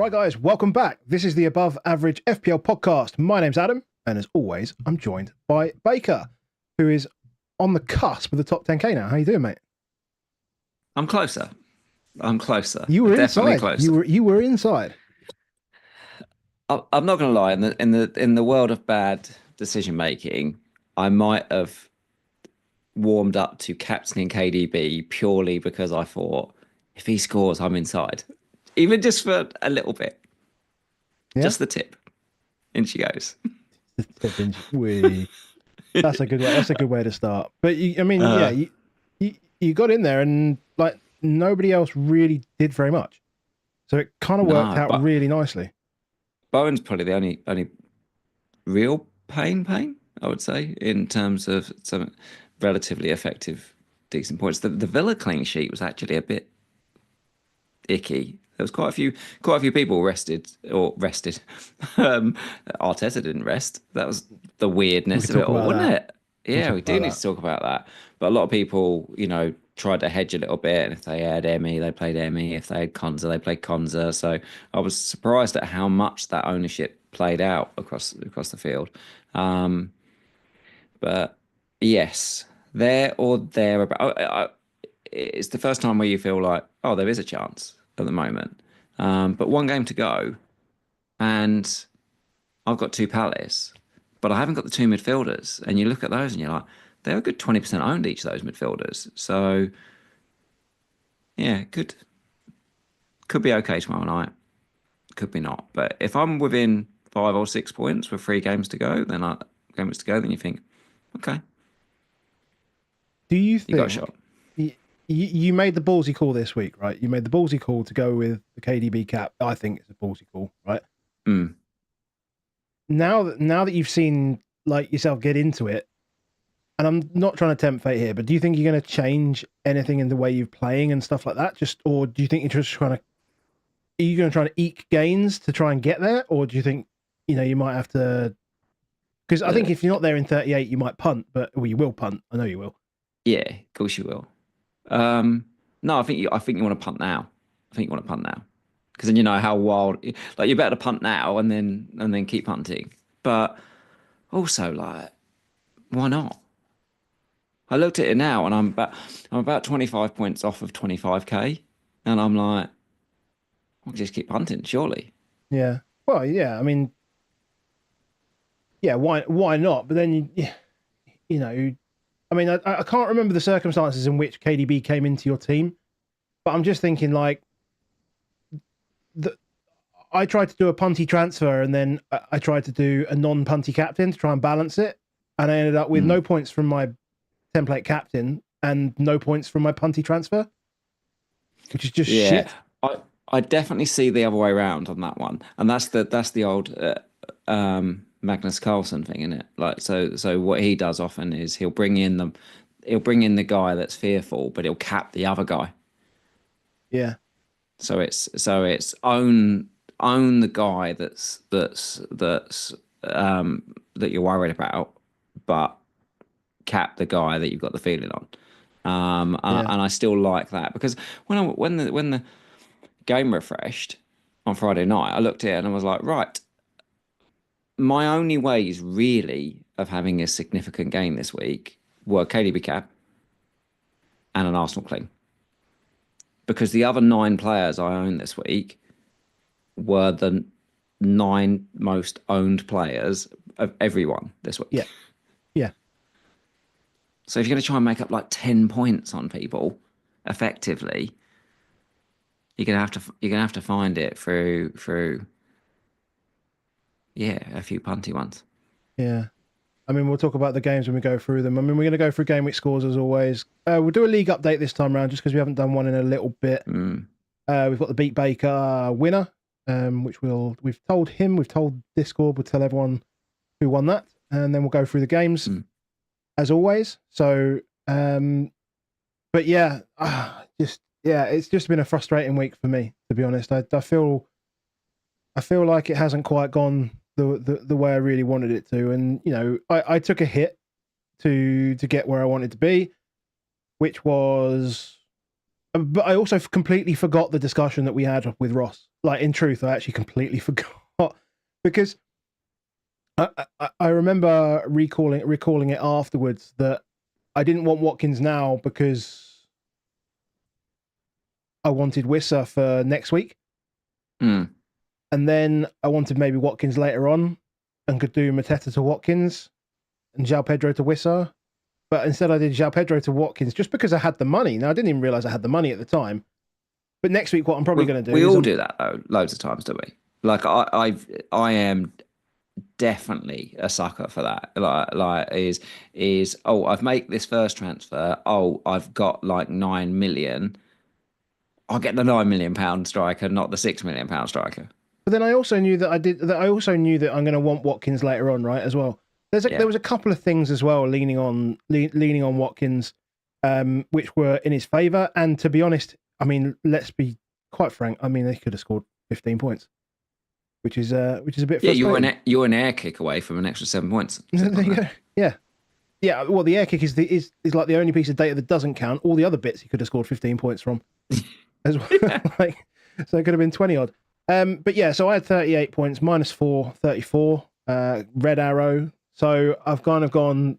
Right, guys, welcome back. This is the Above Average FPL podcast. My name's Adam, and as always, I'm joined by Baker, who is on the cusp of the top 10k now. How you doing, mate? I'm closer. You were Definitely inside. closer. You were inside. I'm not going to lie. In the world of bad decision making, I might have warmed up to captaining KDB purely because I thought if he scores, I'm inside, even just for a little bit. Yeah, Just the tip. In she goes. That's a good way. That's a good way to start. But Uh, you got in there, and like nobody else really did very much, so it kind of worked no, out but really nicely. Bowen's probably the only real pain, I would say, in terms of some relatively effective, decent points. The Villa clean sheet was actually a bit icky. There was quite a few people rested. Um, Arteta didn't rest. That was the We weirdness could of it talk all, about wasn't that. it? We'll Yeah, talk we do about need that. to talk about that. But a lot of people, tried to hedge a little bit, and if they had Emmy, they played Emmy. If they had Konza, they played Konza. So I was surprised at how much that ownership played out across the field. Um, but yes, there or thereabout. It's the first time where you feel like, oh, there is a chance at the moment. But one game to go, and I've got two Palace, but I haven't got the two midfielders. And you look at those and you're like, they're a good 20% owned, each of those midfielders. So yeah, could be okay tomorrow night. Could be not. But if I'm within 5 or 6 points with 3 games to go, then you think, okay, Do you you got a think shot. you made the ballsy call this week, right? You made the ballsy call to go with the KDB cap. I think it's a ballsy call, right? Mm. Now that you've seen like yourself get into it, and I'm not trying to tempt fate here, but do you think you're going to change anything in the way you're playing and stuff like that? Or do you think you're just trying to? Are you going to try to eke gains to try and get there, or do you think you might have to? Because I Uh, think if you're not there in 38, you might punt, well, you will punt. I know you will. yeah, of course you will. No, I think you want to punt now. I think you want to punt now because then you know how wild. Like you're better to punt now and then keep punting. But also, like, why not? I looked at it now and I'm about 25 points off of 25k, and I'm like, I'll just keep punting, surely. Yeah. Well, yeah. I mean, yeah. Why not? But then you know, I mean, I can't remember the circumstances in which KDB came into your team, but I'm just thinking like the, I tried to do a punty transfer and then I tried to do a non-punty captain to try and balance it, and I ended up with Mm. no points from my template captain and no points from my punty transfer, which is just Yeah, shit. I definitely see the other way around on that one, and that's the old Magnus Carlsen thing, isn't it? Like, so what he does often is he'll bring in the guy that's fearful, but he'll cap the other guy. Yeah, So it's own the guy that you're worried about, but cap the guy that you've got the feeling on. yeah, And I still like that because when the game refreshed on Friday night, I looked at it and I was like, right, my only ways really of having a significant game this week were KDB cap and an Arsenal clean. Because the other 9 players I own this week were the 9 most owned players of everyone this week. yeah, yeah. So if you're going to try and make up like 10 points on people effectively, you're gonna have to find it through yeah, a few punty ones. Yeah. I mean, we'll talk about the games when we go through them. I mean, we're going to go through game week scores as always. We'll do a league update this time around just because we haven't done one in a little bit. Mm, We've got the Beat Baker winner, which we've told him, we've told Discord, we'll tell everyone who won that, and then we'll go through the games mm. as always. So, but yeah, it's just been a frustrating week for me, to be honest. I feel like it hasn't quite gone the way I really wanted it to, and I took a hit to get where I wanted to be, which was, but I also completely forgot the discussion that we had with Ross like in truth, I actually completely forgot because I remember recalling it afterwards that I didn't want Watkins now because I wanted Wissa for next week. Mm. And then I wanted maybe Watkins later on and could do Mateta to Watkins and João Pedro to Wissa. But instead I did João Pedro to Watkins just because I had the money. Now, I didn't even realise I had the money at the time. But next week, what I'm probably going to do we is... all do that, though, loads of times, do we? Like, I am definitely a sucker for that. Oh, I've made this first transfer. Oh, I've got like 9 million. I'll get the 9 million pound striker, not the 6 million pound striker. But then I also knew that I also knew that I'm going to want Watkins later on, right? As well. There was a couple of things as well leaning on Watkins, which were in his favour. And to be honest, I mean, let's be quite frank. I mean, they could have scored 15 points, which is a bit frustrating. Yeah, you're an air kick away from an extra 7 points. There you go. Yeah. Well, the air kick is like the only piece of data that doesn't count. All the other bits he could have scored 15 points from, as well. So it could have been 20 odd. But yeah, so I had 38 points, -4, 34. Red arrow. So I've kind of gone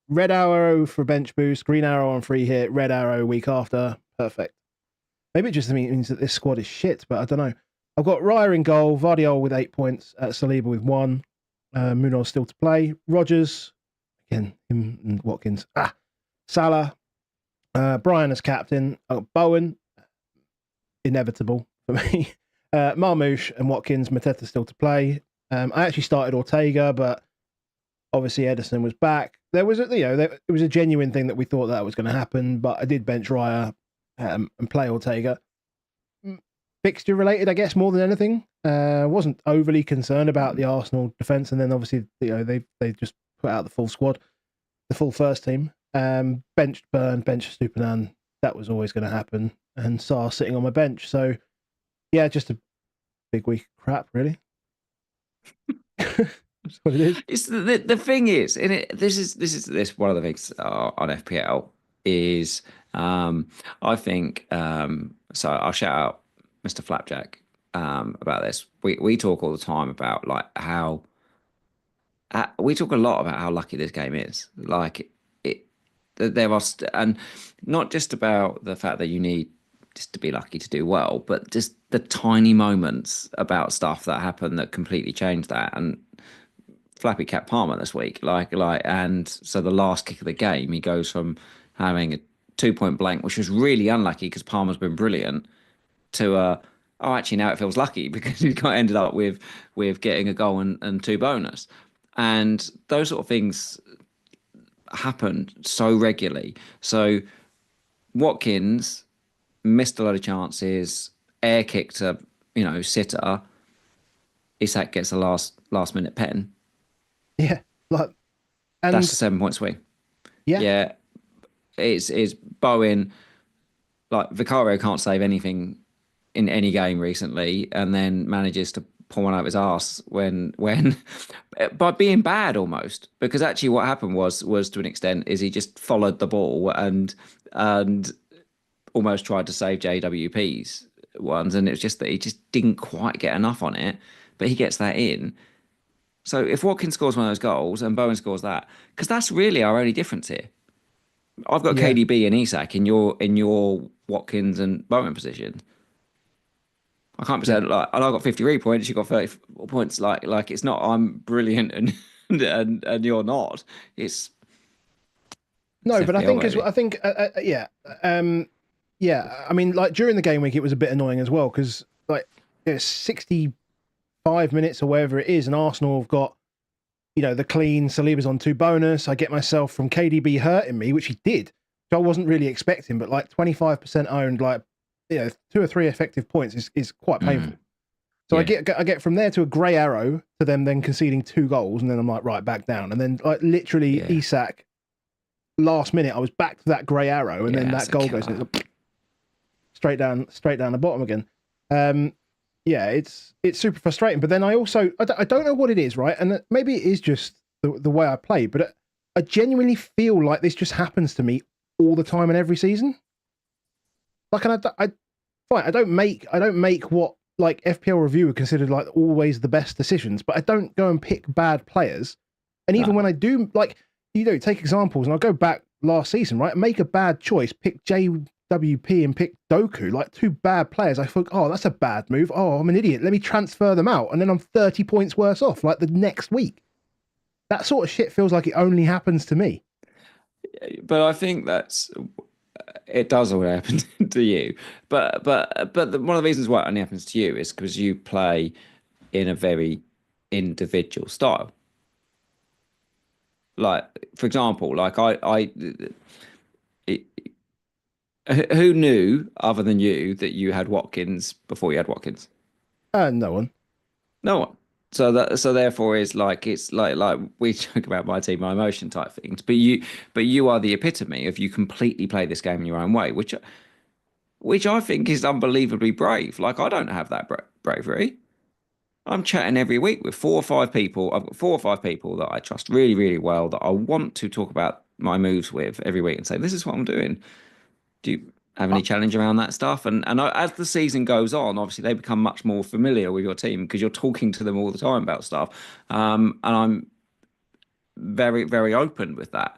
red arrow for bench boost, green arrow on free hit, red arrow week after. Perfect. Maybe it just means that this squad is shit, but I don't know. I've got Raya in goal, Vardy with 8 points, Saliba with 1, Munoz still to play, Rodgers, again, him and Watkins, Salah, Bruyne as captain, Bowen, inevitable for me, Marmoush and Watkins, Mateta still to play. I actually started Ortega, but obviously Ederson was back. There was it was a genuine thing that we thought that was going to happen, but I did bench Raya and play Ortega. Fixture related, I guess, more than anything. Wasn't overly concerned about the Arsenal defence, and then obviously they just put out the full squad, the full first team. Benched Burn, benched Stupinan. That was always going to happen, and Sarr sitting on my bench. So yeah, just a big week of crap, really. That's what it is. It's the thing is, this is one of the things on FPL is I think so I'll shout out Mr. Flapjack about this. We talk all the time about like how we talk a lot about how lucky this game is. Like there are and not just about the fact that you need just to be lucky to do well, but just the tiny moments about stuff that happen that completely change that. And Flappy Cat Palmer this week, and so the last kick of the game, he goes from having a 2-point blank, which was really unlucky because Palmer's been brilliant, to actually now it feels lucky because he ended up with getting a goal and 2 bonus, and those sort of things happen so regularly. So Watkins missed a lot of chances, air kicked a sitter. Isak gets a last minute pen. Yeah, and that's a 7-point swing. Yeah. It's Bowen. Like Vicario can't save anything in any game recently, and then manages to pull one out of his arse when by being bad almost. Because actually, what happened was to an extent is he just followed the ball and almost tried to save JWP's ones, and it was just that he just didn't quite get enough on it. But he gets that in. So if Watkins scores one of those goals and Bowen scores that, because that's really our only difference here. I've got KDB and Isak in your Watkins and Bowen position. I can't be saying like, and I got 53 points, you got 34 points. Like it's not I'm brilliant and you're not. It's no, but FPL, I think I mean, like during the game week, it was a bit annoying as well because like it's 65 minutes or wherever it is, and Arsenal have got, the clean, Saliba's on 2 bonus. I get myself from KDB hurting me, which he did, which I wasn't really expecting, but like 25% owned, like 2 or 3 effective points is quite painful. So I get from there to a grey arrow to them then conceding 2 goals, and then I'm like, right, back down. And then like literally Isak, last minute, I was back to that grey arrow, and then that goal goes in, straight down the bottom again. It's super frustrating. But then I don't know what it is, right? And maybe it is just the way I play, but I genuinely feel like this just happens to me all the time in every season. Like, and I don't make what like FPL review are considered like always the best decisions, but I don't go and pick bad players. And even when I do, like, take examples, and I'll go back last season, right? Make a bad choice, pick JWP and pick Doku, like two bad players. I thought, oh, that's a bad move. Oh, I'm an idiot. Let me transfer them out. And then I'm 30 points worse off, like the next week. That sort of shit feels like it only happens to me. But I think it does all happen to you. But one of the reasons why it only happens to you is because you play in a very individual style. Like, for example, like it, who knew other than you that you had Watkins before you had Watkins? No one. No one. So therefore it's like we joke about my team, my emotion type things. But you are the epitome of you completely play this game in your own way, which I think is unbelievably brave. Like I don't have that bravery. I'm chatting every week with four or five people. I've got four or five people that I trust really, really well that I want to talk about my moves with every week and say, this is what I'm doing. Do you have any challenge around that stuff? As the season goes on, obviously they become much more familiar with your team because you're talking to them all the time about stuff. And I'm very, very open with that.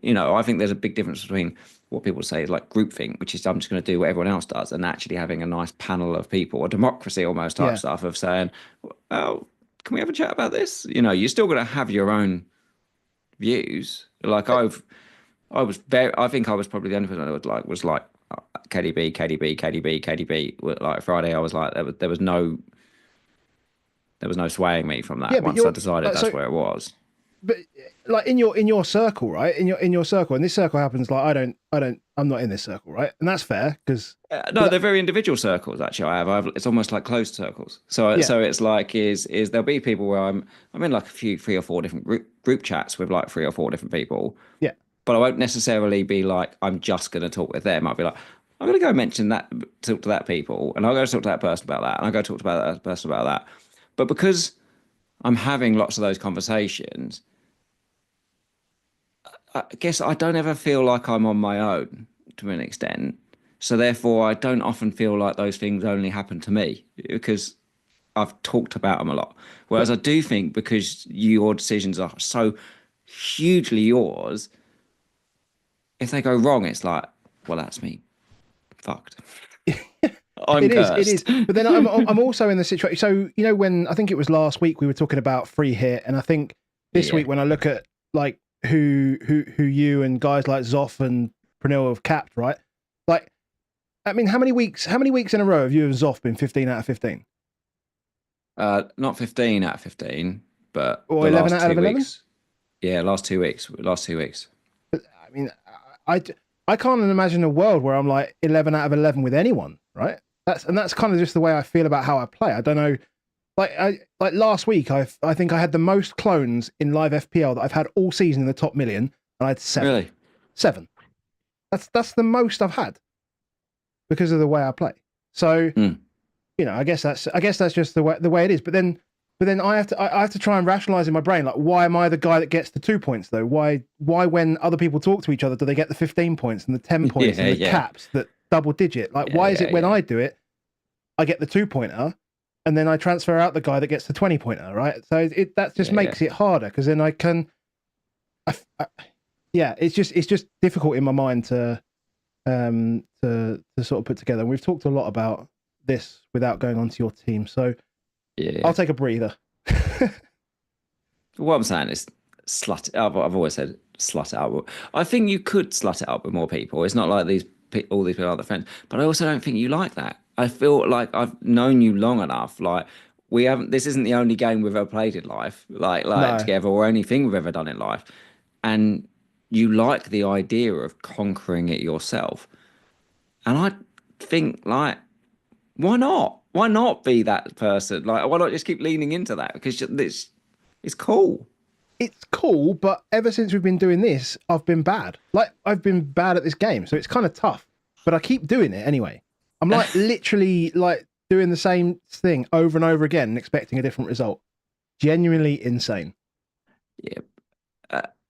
I think there's a big difference between what people say is like groupthink, which is I'm just going to do what everyone else does, and actually having a nice panel of people, or democracy almost type Yeah. stuff of saying, oh, can we have a chat about this? You're still going to have your own views. Like I think I was probably the only person that was like KDB, KDB, KDB, KDB. Like Friday, I was like, there was no swaying me from that Yeah, but once I you're decided like, that's so, where it was. but like in your circle, right? In your circle, and this circle happens like I'm not in this circle, right? And that's fair because No, they're very individual circles. Actually, it's almost like closed circles. So yeah, so it's like is there'll be people where I'm in like a few three or four different group chats with like three or four different people, yeah, but I won't necessarily be like I'm just going to talk with them. I'll be like I'm going to go mention that, talk to that people, and I'll go talk to that person about that, and I'll go talk to that person about that. But because I'm having lots of those conversations, I guess I don't ever feel like I'm on my own to an extent. So therefore, I don't often feel like those things only happen to me because I've talked about them a lot. Whereas but I do think because your decisions are so hugely yours, if they go wrong, it's like, well, that's me fucked. I'm it is. cursed. But then I'm also in the situation. So when I think it was last week we were talking about free hit, and I think this Yeah. week when I look at like who you and guys like Zoff and Pranil have capped, right? Like, I mean, how many weeks in a row have you and Zoff been 15 out of 15 Not 15 out of 15, but or the 11 last out of two 11? weeks. Yeah, last 2 weeks. Last 2 weeks. I mean, I I can't imagine a world where I'm like 11 out of 11 with anyone, right? That's kind of just the way I feel about how I play. I don't know. Like last week, I think I had the most clones in live FPL that I've had all season in the top million, and I had seven. Really? Seven. That's the most I've had because of the way I play. So Mm. I guess that's just the way it is. But then I have to try and rationalize in my brain, like, why am I the guy that gets the 2 points though? Why when other people talk to each other do they get the 15 points and the 10 points and the caps that double digit? Like, why is it when I do it, I get the 2 pointer, and then I transfer out the guy that gets the 20 pointer, right? So that just makes it harder because then I can, yeah, it's just difficult in my mind to sort of put together. And we've talked a lot about this without going onto your team, so I'll take a breather. What I'm saying is slut it up. I've always said slut it up. I think you could slut it up with more people. It's not like all these people are the friends, but I also don't think you like that. I feel like I've known you long enough. Like we haven't. This isn't the only game we've ever played in life, like No. together, or anything we've ever done in life. And you like the idea of conquering it yourself. And I think like, why not? Why not be that person? Like, why not just keep leaning into that? Because it's cool. It's cool, but ever since we've been doing this, I've been bad. Like, I've been bad at this game, so it's kind of tough. But I keep doing it anyway. I'm like literally like doing the same thing over and over again and expecting a different result. Genuinely insane. Yeah.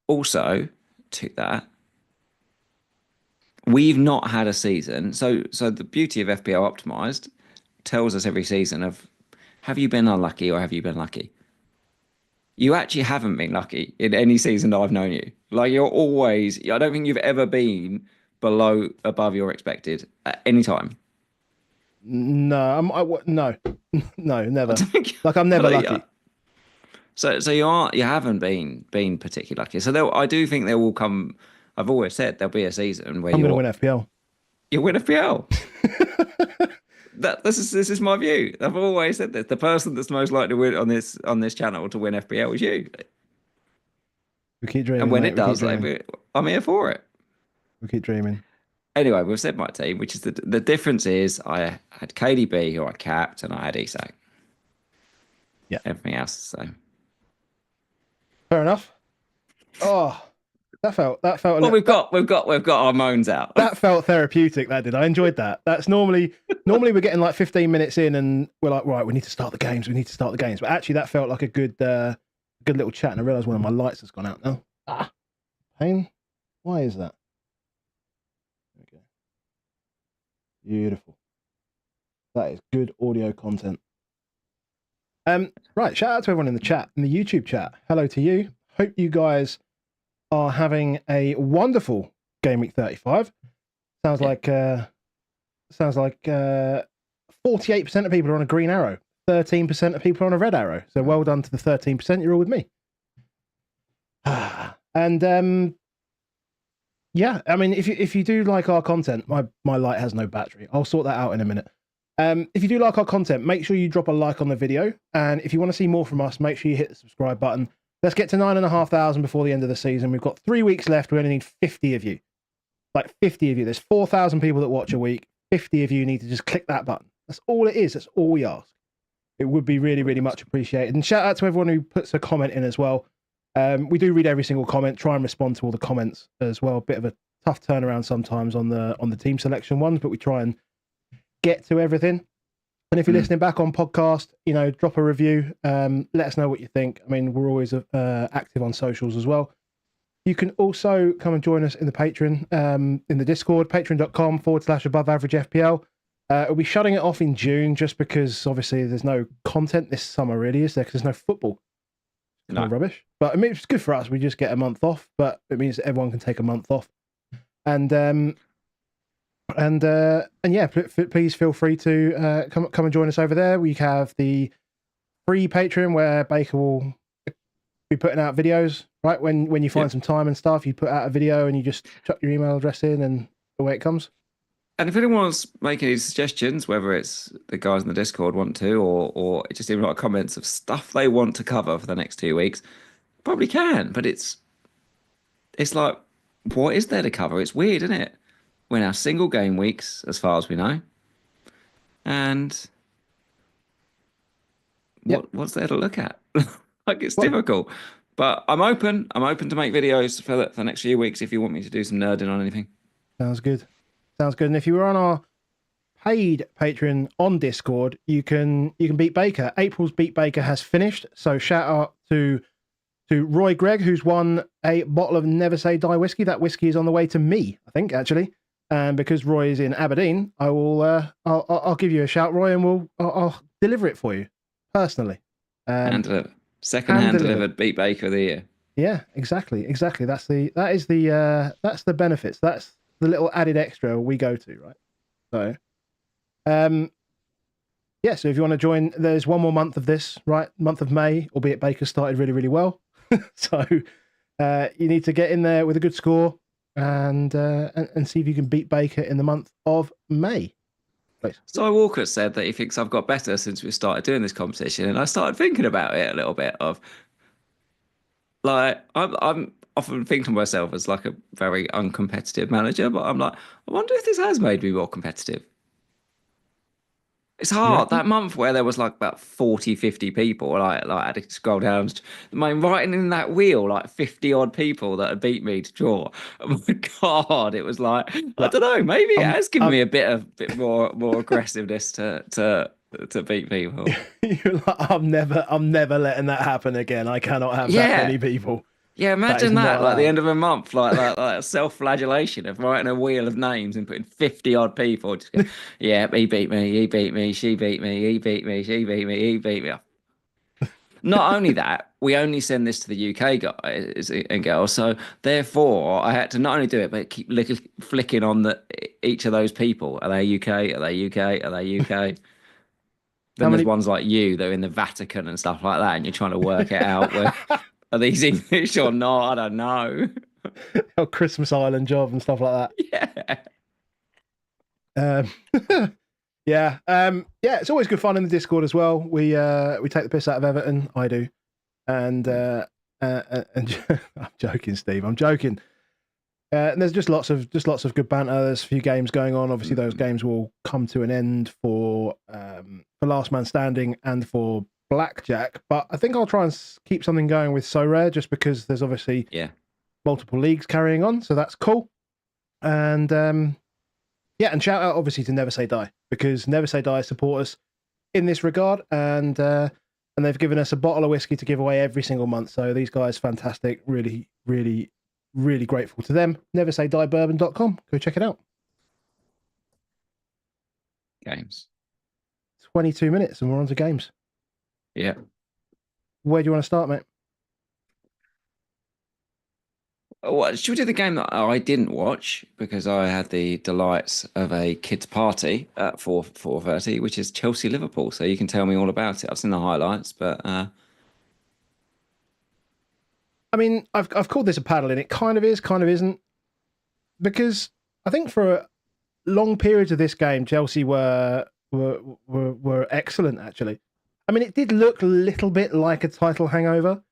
Also, to that, we've not had a season. So the beauty of FPL optimized, tells us every season of, have you been unlucky or have you been lucky? You actually haven't been lucky in any season that I've known you. Like you're always, I don't think you've ever been above your expected at any time. No, no, no, I never. don't think, Like I'm I never don't, yeah. lucky. So you haven't been particularly lucky. So I do think there will come. I've always said there'll be a season where I'm going to win FPL. you win FPL. This is my view. I've always said this. The person that's most likely to win on this channel to win FPL is you. We keep And dreaming, when mate. it We keep does, like, dreaming. I'm here for it. We keep dreaming. Anyway, we've said my team, which is the difference is I had KDB who I capped and I had Isak. Yeah. Everything else is the same. Fair enough. Oh, that felt a Well, little, we've got our moans out. that felt therapeutic. That did. I enjoyed that. That's normally we're getting like 15 minutes in and we're like, right, we need to start the games. We need to start the games. But actually, that felt like a good little chat. And I realised one of my lights has gone out now. Pain. Why is that? Okay. Beautiful. That is good audio content. Right, shout out to everyone in the chat, in the YouTube chat. Hello to you. Hope you guys are having a wonderful game week 35. Sounds like 48% of people are on a green arrow, 13% of people are on a red arrow. So well done to the 13%. You're all with me. And yeah, I mean, if you do like our content, my light has no battery. I'll sort that out in a minute. If you do like our content, make sure you drop a like on the video. And if you want to see more from us, make sure you hit the subscribe button. Let's get to 9,500 before the end of the season. We've got 3 weeks left. We only need 50 of you. Like 50 of you. There's 4,000 people that watch a week. 50 of you need to just click that button. That's all it is. That's all we ask. It would be really, really much appreciated. And shout out to everyone who puts a comment in as well. We do read every single comment, try and respond to all the comments as well. Bit of a tough turnaround sometimes on the team selection ones, but we try and get to everything. And if you're listening back on podcast, drop a review. Let us know what you think. I mean, we're always active on socials as well. You can also come and join us in the Patreon, in the Discord, patreon.com/aboveaveragefpl. We'll be shutting it off in June just because obviously there's no content this summer really, is there? Because there's no football. It's kind of rubbish. But I mean, it's good for us. We just get a month off, but it means that everyone can take a month off. And yeah, please feel free to come and join us over there. We have the free Patreon where Baker will be putting out videos, right? When you find some time and stuff, you put out a video and you just chuck your email address in and away it comes. And if anyone wants to make any suggestions, whether it's the guys in the Discord want to, or just even like comments of stuff they want to cover for the next 2 weeks, probably can. But it's like, what is there to cover? It's weird, isn't it? We're now single game weeks, as far as we know. And what's there to look at? Like, it's difficult. But I'm open. I'm open to make videos for the next few weeks if you want me to do some nerding on anything. Sounds good. Sounds good. And if you were on our paid Patreon on Discord, you can beat Baker. April's Beat Baker has finished. So shout out to Roy Gregg, who's won a bottle of Never Say Die whiskey. That whiskey is on the way to me, I think, actually. And because Roy is in Aberdeen, I will I'll give you a shout, Roy, and I'll deliver it for you personally. Hand delivered. Second-hand delivered Beat Baker of the year. Yeah, exactly. That's the benefits. That's the little added extra we go to, right? So, yeah. So if you want to join, there's one more month of this, right? Month of May, albeit Baker started really, really well. So you need to get in there with a good score and see if you can beat Baker in the month of May. Please. So Walker said that he thinks I've got better since we started doing this competition, and I started thinking about it a little bit. Of like, I'm often thinking of myself as like a very uncompetitive manager, but I'm like, I wonder if this has made me more competitive. It's hard. That month where there was like about 40, 50 people, like I had to scroll down, writing in that wheel, like 50 odd people that had beat me to draw. Oh my God, it was like, I don't know, maybe it has given me a bit more aggressiveness to beat people. You're like, I'm never letting that happen again. I cannot have that many people. Yeah, That is imagine not that, like the allowed. end of a month, like self-flagellation of writing a wheel of names and putting 50 odd people. Just go, yeah, he beat me, she beat me, he beat me, she beat me, he beat me. Not only that, we only send this to the UK guys and girls, so therefore I had to not only do it, but keep flicking on each of those people. Are they UK? Are they UK? Are they UK? How Then there's many? ones like you, they're in the Vatican and stuff like that, and you're trying to work it out where are these English or not? I don't know. Oh, Christmas Island job and stuff like Yeah. that. Yeah, yeah. It's always good fun in the Discord as well. We take the piss out of Everton. I do, and I'm joking, Steve. I'm joking. And there's just lots of good banter. There's a few games going on. Obviously, those games will come to an end for Last Man Standing and for Blackjack. But I think I'll try and keep something going with So Rare, just because there's obviously multiple leagues carrying on, so that's cool. And yeah, and shout out obviously to Never Say Die, because Never Say Die support us in this regard, and they've given us a bottle of whiskey to give away every single month. So these guys, fantastic. Really, really, really grateful to them. NeverSayDieBourbon.com. Go check it out. Games. 22 minutes and we're on to games. Yeah. Where do you want to start, mate? What, should we do the game that I didn't watch because I had the delights of a kids' party at 4:30, which is Chelsea Liverpool. So you can tell me all about it. I've seen the highlights, but I mean, I've called this a paddle, and it kind of is, kind of isn't, because I think for long periods of this game, Chelsea were excellent. Actually, I mean, it did look a little bit like a title hangover,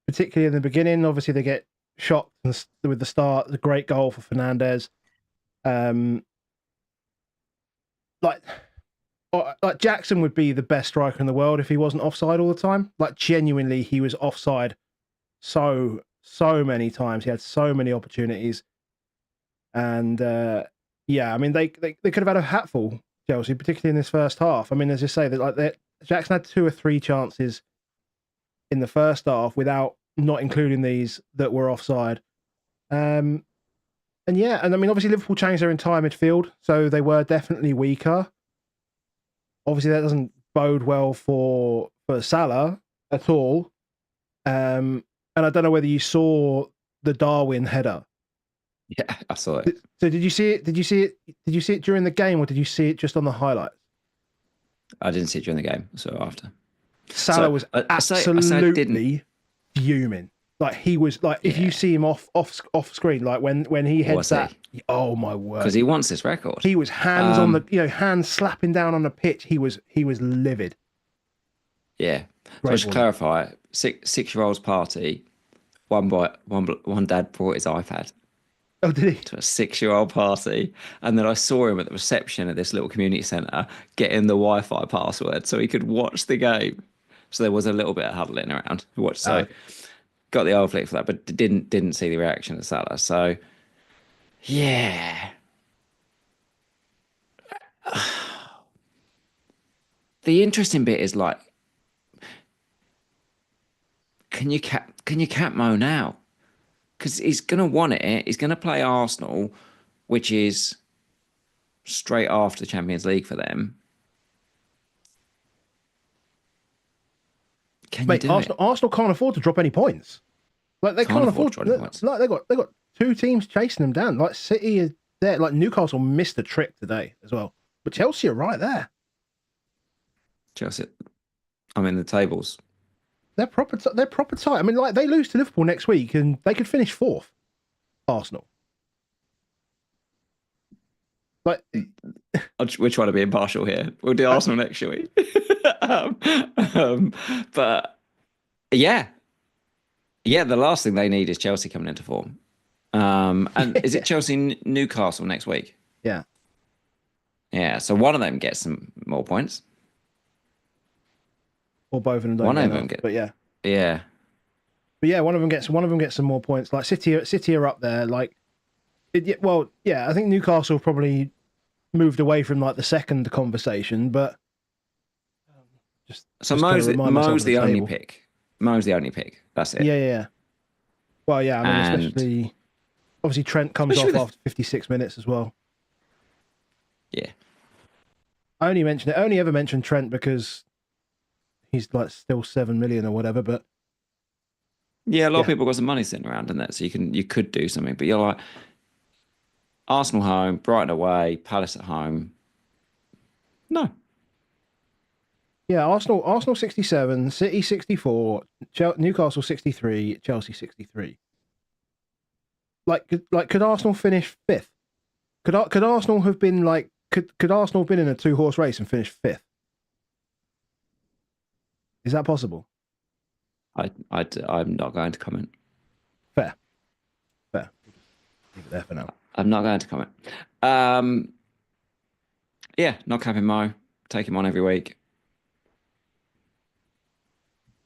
particularly in the beginning. Obviously, they get shocked with the start, the great goal for Fernandes. Like Jackson would be the best striker in the world if he wasn't offside all the time. Like genuinely, he was offside so many times. He had so many opportunities, and yeah, I mean they could have had a hatful, Chelsea, particularly in this first half. I mean, as you say, that Jackson had 2 or 3 chances in the first half without not including these that were offside. And yeah, and I mean, obviously Liverpool changed their entire midfield, so they were definitely weaker. Obviously, that doesn't bode well for Salah at all. And I don't know whether you saw the Darwin header. yeah, I saw it. So did you see it? Did you see it during the game, or did you see it just on the highlights? I didn't see it during the game, so after. Salah was absolutely fuming. Like he was like, if you see him off screen, like when he heads that, oh my word, because he wants this record. He was hands on the hands slapping down on the pitch. He was livid. Yeah. So I should clarify: 6-year-old's party. One dad brought his iPad. Oh, did he? To a 6-year-old party, and then I saw him at the reception at this little community centre getting the Wi-Fi password so he could watch the game. So there was a little bit of huddling around. Got the old flick for that, but didn't see the reaction of Salah. So yeah. The interesting bit is like, can you cap Mo now? Because he's gonna want it. He's gonna play Arsenal, which is straight after Champions League for them. Mate, Arsenal can't afford to drop any points. Like they can't afford to drop any points. Like they got 2 teams chasing them down. Like City is there. Like Newcastle missed the trick today as well. But Chelsea are right there. Chelsea, I'm in the tables. They're proper tight. I mean, like they lose to Liverpool next week, and they could finish 4th. Arsenal. Like we're trying to be impartial here. We'll do Arsenal next week. But yeah. The last thing they need is Chelsea coming into form. And is it Chelsea Newcastle next week? Yeah. Yeah. So one of them gets some more points. Or both of them don't. One of them get, but yeah. Yeah. But yeah, one of them gets some more points. Like City are up there. Like, I think Newcastle probably moved away from like the second conversation, but Mo's the only pick. Mo's the only pick. That's it. Yeah. Well, yeah, I mean, And especially obviously Trent comes especially off with after 56 minutes as well. yeah, I only ever mentioned Trent because he's like still 7 million or whatever. But yeah, a lot of yeah, people got some money sitting around in that, so you could do something. But you're like Arsenal home, Brighton away, Palace at home. No, yeah, Arsenal 67, City 64, Newcastle 63, Chelsea 63. Could Arsenal finish fifth? Could Arsenal have been like could Arsenal have been in a two-horse race and finished fifth? Is that possible? I'm not going to comment. Fair, fair. Leave it there for now. I'm not going to comment. Um, yeah, not capping Mo. Take him on every week.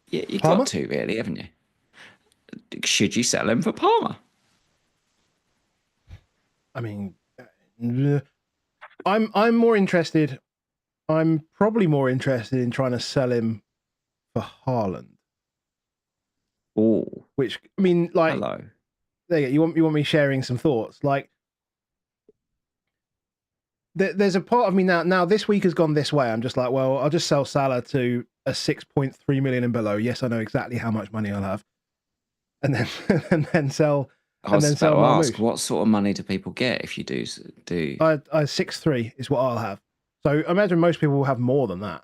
Yeah, you got Palmer? to really, haven't you? Should you sell him for Palmer? I mean, I'm more interested. I'm probably more interested in trying to sell him for Haaland. Oh, Which I mean, like, hello. there you go. You want me sharing some thoughts? Like, there's a part of me now. Now this week has gone this way. I'm just like, well, I'll just sell Salah to a 6.3 million and below. Yes, I know exactly how much money I'll have, and then and then sell I and was then about sell to ask, Marmoush. what sort of money do people get if you do? I 6.3 is what I'll have. So I imagine most people will have more than that.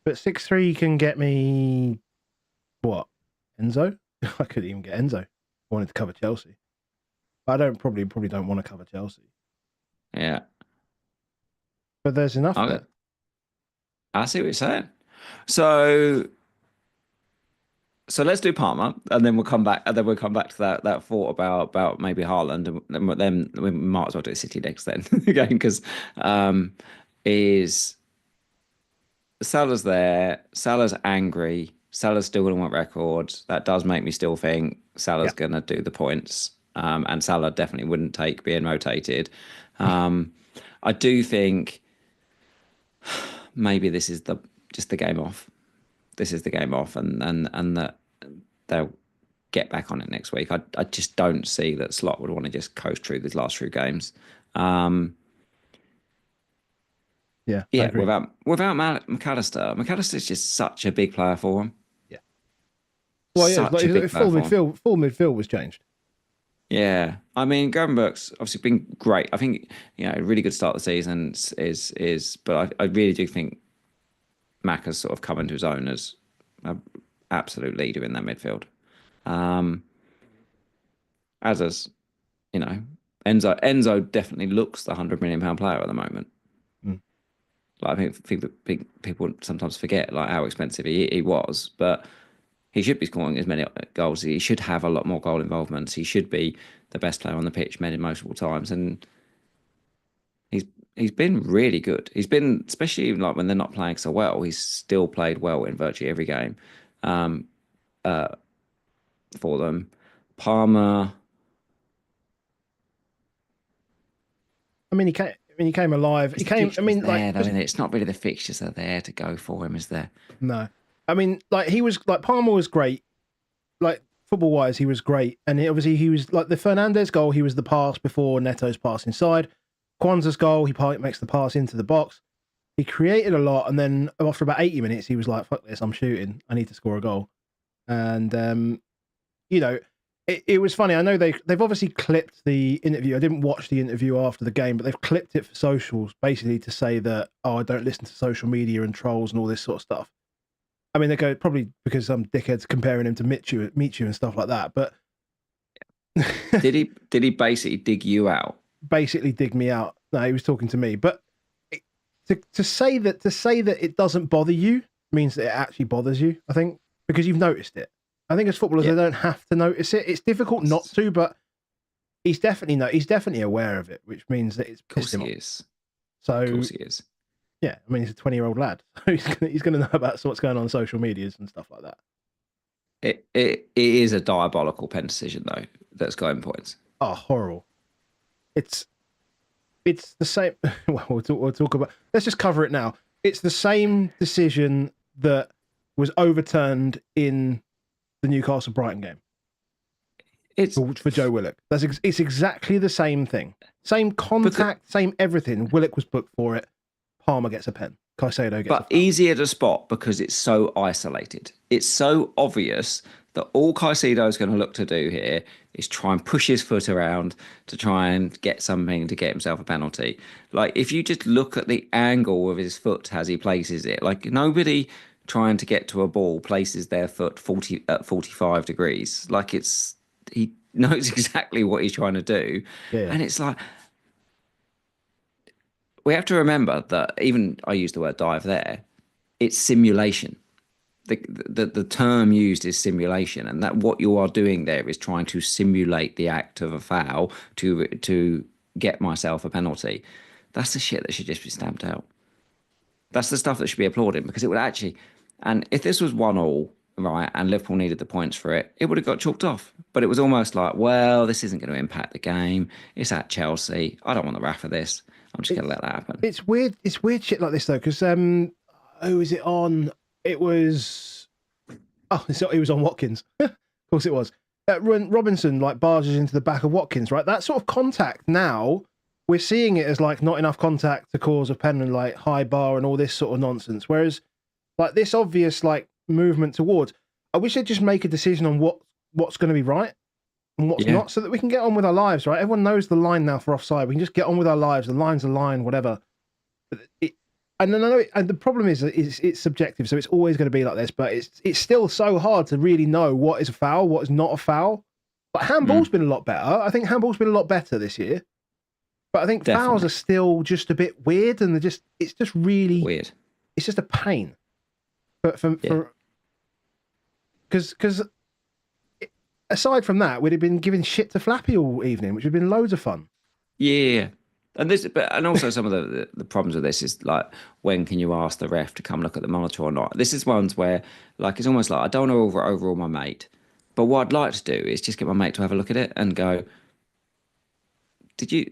But 6.3 can get me what? Enzo? I could even get Enzo. I wanted to cover Chelsea. But I probably don't want to cover Chelsea. Yeah, But there's enough okay. there. I see what you're saying. So let's do Palmer, and then we'll come back. And then we'll come back to that thought about maybe Haaland, and then we might as well do City next then again because is Salah's there. Salah's angry. Salah's still going to want records. That does make me still think Yeah. Salah's going to do the points. And Salah definitely wouldn't take being rotated. I do think maybe this is just the game off. This is the game off, and that they'll get back on it next week. I just don't see that Slot would want to just coast through these last few games. Yeah. I Yeah, agree. without McAllister, McAllister's just such a big player for him. Yeah. Well, yeah, Such a big player for him. full midfield was changed. Yeah, I mean, Gravenberch's obviously been great. I think a really good start of the season but I really do think Mac has sort of come into his own as an absolute leader in that midfield. As is, you know, Enzo definitely looks the £100 million player at the moment. Mm. Like I think people sometimes forget like how expensive he was, but he should be scoring as many goals. He should have a lot more goal involvement. He should be the best player on the pitch many multiple times, and he's been really good. He's been, especially like when they're not playing so well, he's still played well in virtually every game for them. Palmer, I mean, he came alive. He it's the came. I fixtures mean, like, there though, just isn't it? It's not really the fixtures that are there to go for him, is there? no. I mean, like, he was like Palmer was great. Like football wise, he was great, and obviously he was like the Fernandez goal. He was the pass before Neto's pass inside. Kwanzaa's goal, he makes the pass into the box. He created a lot, and then after about 80 minutes, he was like, "Fuck this! I'm shooting. I need to score a goal." And it was funny. I know they've obviously clipped the interview. I didn't watch the interview after the game, but they've clipped it for socials, basically to say that, oh, I don't listen to social media and trolls and all this sort of stuff. I mean, they go probably because some dickheads comparing him to Michu and stuff like that. But Did he basically dig you out? basically dig me out. No, he was talking to me. But to say that it doesn't bother you means that it actually bothers you. I think because you've noticed it. I think as footballers, Yeah. they don't have to notice it. It's difficult not to, but he's definitely aware of it, which means that it's Of course pissed him he off. is. So Of course he is. yeah, I mean, he's a 20-year-old lad. So he's gonna know about what's going on social medias and stuff like that. It is a diabolical pen decision though that's got him points. Oh, horrible! It's the same. Well, we'll talk about. Let's just cover it now. It's the same decision that was overturned in the Newcastle Brighton game It's for Joe Willock. It's exactly the same thing. Same contact, same everything. Willock was booked for it. Palmer gets a pen. Caicedo gets a foul. easier to spot because it's so isolated. It's so obvious that all Caicedo is going to look to do here is try and push his foot around to try and get something to get himself a penalty. Like if you just look at the angle of his foot as he places it, like nobody trying to get to a ball places their foot 45 degrees. Like he knows exactly what he's trying to do. Yeah. And it's like we have to remember that even I use the word dive there, it's simulation. The term used is simulation, and that what you are doing there is trying to simulate the act of a foul to get myself a penalty. That's the shit that should just be stamped out. That's the stuff that should be applauded because it would actually, and if this was 1-1, right, and Liverpool needed the points for it, it would have got chalked off. But it was almost like, well, this isn't going to impact the game. It's at Chelsea. I don't want the RAF for this. I'm just going to let that happen. It's weird. It's weird shit like this though, because who was it on? It was it was on Watkins. Of course it was. When Robinson like barges into the back of Watkins, right? That sort of contact now we're seeing it as like not enough contact to cause a pen and like high bar and all this sort of nonsense. Whereas like this obvious like movement towards, I wish they'd just make a decision on what's going to be right and what's not, so that we can get on with our lives, right? Everyone knows the line now for offside. We can just get on with our lives. The line's a line, whatever. And then I know, and the problem is it's subjective, so it's always going to be like this. But it's still so hard to really know what is a foul, what is not a foul. But handball's been a lot better. I think handball's been a lot better this year. But I think fouls are still just a bit weird, and it's just really weird. It's just a pain. Because aside from that, we'd have been giving shit to Flappy all evening, which would have been loads of fun. Yeah. And also some of the problems with this is like, when can you ask the ref to come look at the monitor or not? This is ones where like it's almost like I don't want to overrule my mate, but what I'd like to do is just get my mate to have a look at it and go, do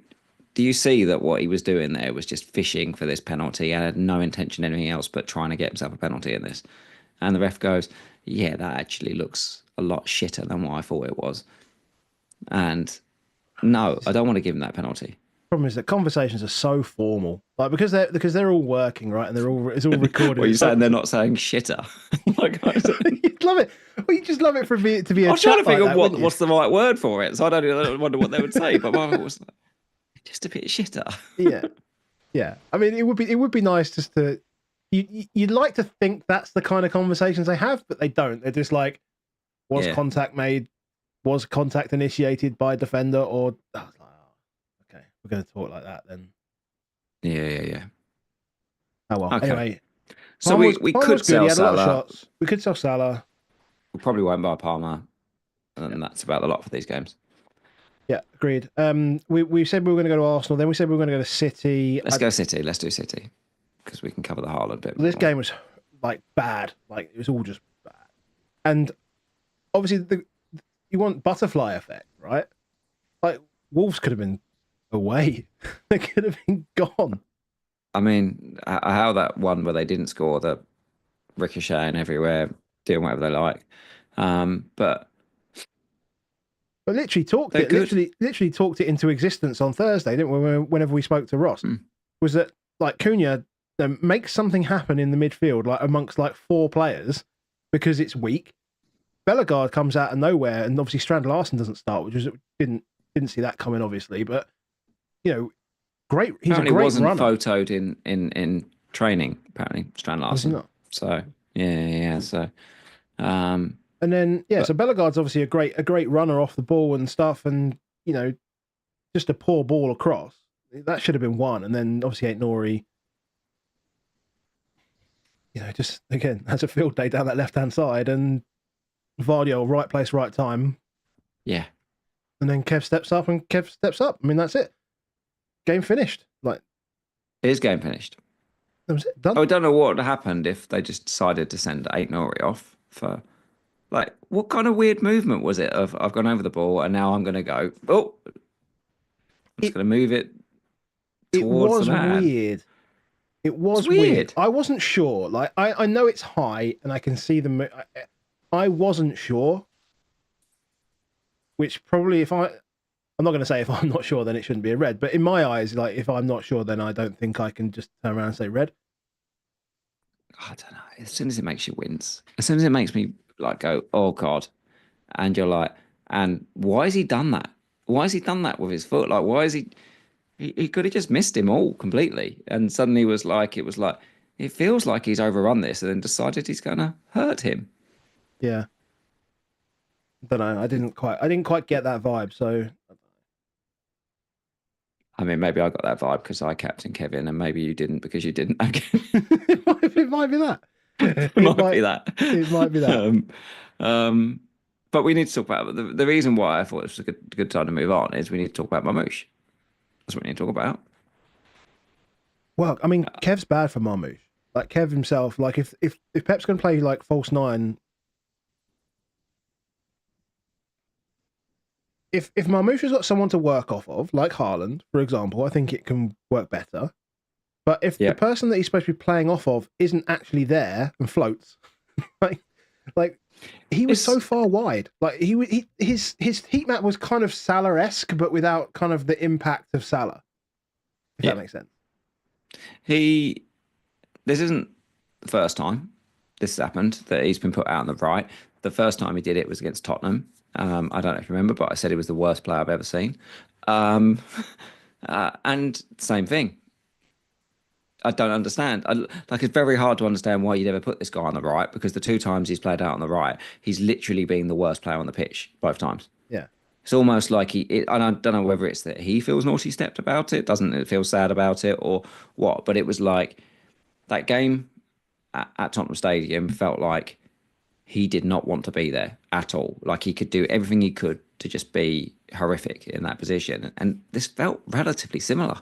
you see that what he was doing there was just fishing for this penalty and had no intention anything else but trying to get himself a penalty in this? And the ref goes, yeah, that actually looks a lot shitter than what I thought it was. And no, I don't want to give him that penalty. Problem is that conversations are so formal, like because they're all working, right, and it's all recorded. Well, you're saying they're not saying shitter. Like, you'd love it. Well, you just love it for it to be a. I was trying to think of what's the right word for it, so I don't wonder what they would say. But my was like, just a bit shitter. Yeah. I mean, it would be nice just to. You'd like to think that's the kind of conversations they have, but they don't. They're just like, was contact made? Was contact initiated by a defender? Or okay, we're going to talk like that then. Yeah. Oh well. Okay. Anyway, so we could sell Salah. We could sell Salah. We probably won't buy Palmer, and that's about the lot for these games. Yeah, agreed. We said we were going to go to Arsenal. Then we said we were going to go to City. Let's go City. Let's do City because we can cover the Haaland bit. This game was like bad. Like it was all just bad. And obviously, you want butterfly effect, right? Like Wolves could have been away. They could have been gone. I mean, how that one where they didn't score, the ricocheting everywhere, doing whatever they like. But literally talked it into existence on Thursday, didn't we? Whenever we spoke to Ross, was that like Cunha makes something happen in the midfield, like amongst like four players, because it's weak. Bellegarde comes out of nowhere, and obviously Strand Larsen doesn't start, which was didn't see that coming, obviously. But you know, great. He's apparently a great wasn't runner. Photoed in training. Apparently, Strand Larsen. Was he not? So yeah. So. And then so Bellegarde's obviously a great runner off the ball and stuff, and you know, just a poor ball across. That should have been one, and then obviously Aït-Nouri, you know, just again has a field day down that left hand side, and Vardy, right place, right time. Yeah. And then Kev steps up. I mean, that's it. Game finished. Like, it is game finished. That was it. Done. I don't know what happened if they just decided to send Aït-Nouri off for. Like, what kind of weird movement was it of I've gone over the ball and now I'm going to go, I'm just going to move it towards the man. It was weird. I wasn't sure. Like, I know it's high and I can see the... I wasn't sure, which probably I'm not going to say if I'm not sure, then it shouldn't be a red. But in my eyes, like if I'm not sure, then I don't think I can just turn around and say red. I don't know. As soon as it makes you wince, as soon as it makes me like go, oh God, and you're like, and why has he done that? Why has he done that with his foot? Like, why is he? He could have just missed him all completely, and suddenly it was like, it feels like he's overrun this, and then decided he's gonna hurt him. Yeah, don't know. I didn't quite get that vibe. So I mean, maybe I got that vibe because I captained Kevin, and maybe you didn't because you didn't. Okay, it might be that. it It might be might. that. It might be that. Um, um, but we need to talk about the reason why I thought this was a good time to move on is we need to talk about Mamouche. That's what we need to talk about. Well, I mean, Kev's bad for Marmoush. Like Kev himself. Like if Pep's going to play like false nine, if Marmoush has got someone to work off of, like Haaland, for example, I think it can work better. But if the Yeah. person that he's supposed to be playing off of isn't actually there and floats, like like he was so It's far wide. Like his heat map was kind of Salah-esque, but without kind of the impact of Salah. If yeah. that makes sense. He this isn't the first time this has happened that he's been put out on the right. The first time he did it was against Tottenham. I don't know if you remember, but I said he was the worst player I've ever seen. Um, and same thing. I don't understand. Like it's very hard to understand why you'd ever put this guy on the right because the two times he's played out on the right, he's literally been the worst player on the pitch both times. Yeah. It's almost like and I don't know whether it's that he feels naughty stepped about it, doesn't it feel sad about it, or what. But it was like that game at Tottenham Stadium felt like he did not want to be there at all. Like he could do everything he could to just be horrific in that position. And this felt relatively similar.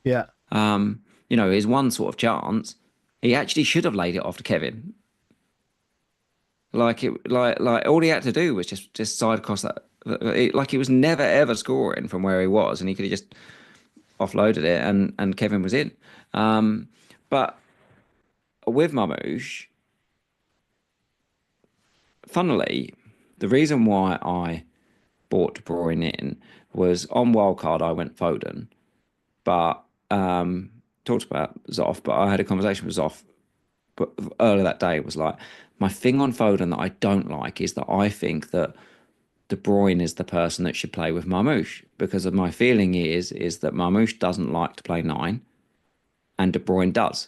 Yeah. His one sort of chance, he actually should have laid it off to Kevin. Like all he had to do was just side across that. Like he was never ever scoring from where he was, and he could have just offloaded it, and Kevin was in. But with Mamouche, funnily, the reason why I bought De Bruyne in was on wildcard I went Foden, but talked about Zoff, but I had a conversation with Zoff but earlier that day was like my thing on Foden that I don't like is that I think that De Bruyne is the person that should play with Marmoush because of my feeling is that Marmoush doesn't like to play nine and De Bruyne does.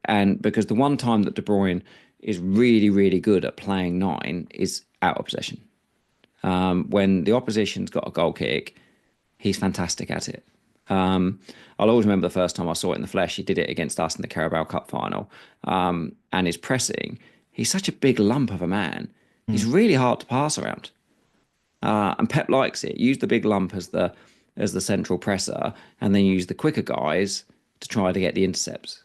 And because the one time that De Bruyne is really, really good at playing nine is out of possession. When the opposition's got a goal kick, he's fantastic at it. I'll always remember the first time I saw it in the flesh. He did it against us in the Carabao Cup final. And his pressing, he's such a big lump of a man. He's really hard to pass around. And Pep likes it. Use the big lump as the central presser, and then use the quicker guys to try to get the intercepts.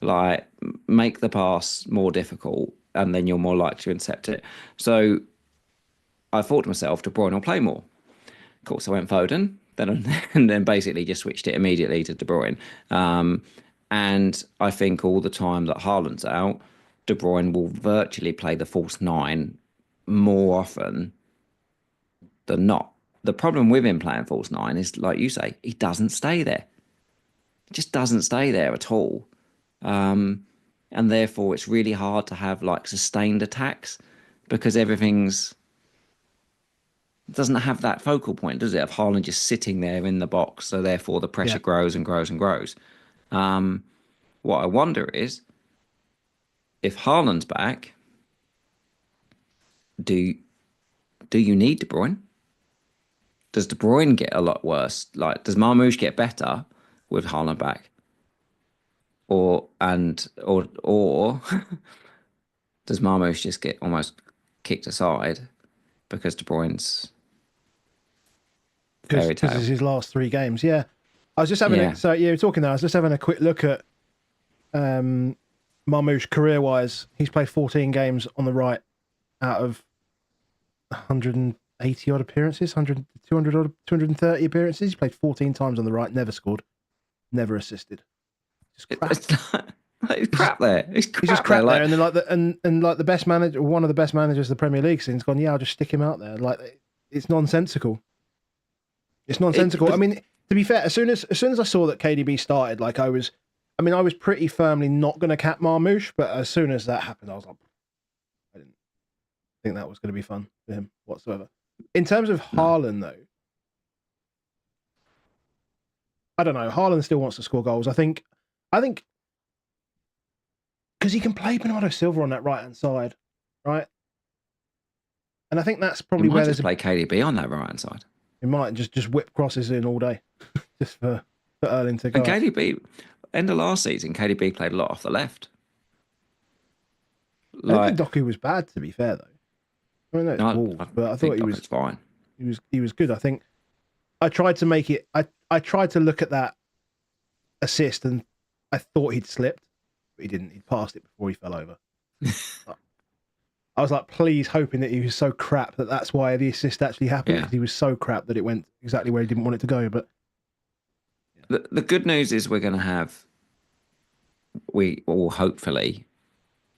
Like make the pass more difficult, and then you're more likely to intercept it. So I thought to myself, De Bruyne will play more. Of course, I went Foden, and then basically just switched it immediately to De Bruyne. And I think all the time that Haaland's out, De Bruyne will virtually play the false nine more often than not. The problem with him playing false nine is, like you say, he doesn't stay there. He just doesn't stay there at all. And therefore, it's really hard to have like sustained attacks because everything's doesn't have that focal point, does it? Of Haaland just sitting there in the box, so therefore the pressure Yeah. grows and grows and grows. What I wonder is if Haaland's back, do you need De Bruyne? Does De Bruyne get a lot worse? Like, does Marmoush get better with Haaland back, or does Marmoush just get almost kicked aside because De Bruyne's Because fairy it's tale? his last three games. Yeah. I was just having Yeah, so yeah, you're talking there. I was just having a quick look at Marmoush career wise. He's played 14 games on the right out of 180 odd appearances, 100, 200 odd, 230 appearances. He's played 14 times on the right, never scored, never assisted. Just crap. it's not, He's crap there. He's He's just crap there. crap there, Like and then like the best manager, one of the best managers the Premier League scene's gone. Yeah, I'll just stick him out there. Like it's nonsensical. It's nonsensical. I but mean, to be fair, as soon as I saw that KDB started, like I was pretty firmly not going to cap Marmoush, but as soon as that happened, I was like, I didn't think that was going to be fun for him whatsoever. In terms of no. Haaland, though, I don't know. Haaland still wants to score goals. I think because he can play Bernardo Silva on that right hand side, right? And I think that's You probably might where just play KDB on that right hand side. he might just whip crosses in all day, just for Erling to go. And KDB, end of last season, KDB played a lot off the left. I don't Like think Doku was bad, to be fair, though. I mean, no, it's Wolves, but I thought he was fine. He was good. I think I tried to make it. I tried to look at that assist, and I thought he'd slipped, but he didn't. He passed it before he fell over. I was like, please, hoping that he was so crap that that's why the assist actually happened. Because he was so crap that it went exactly where he didn't want it to go. But The good news is we will hopefully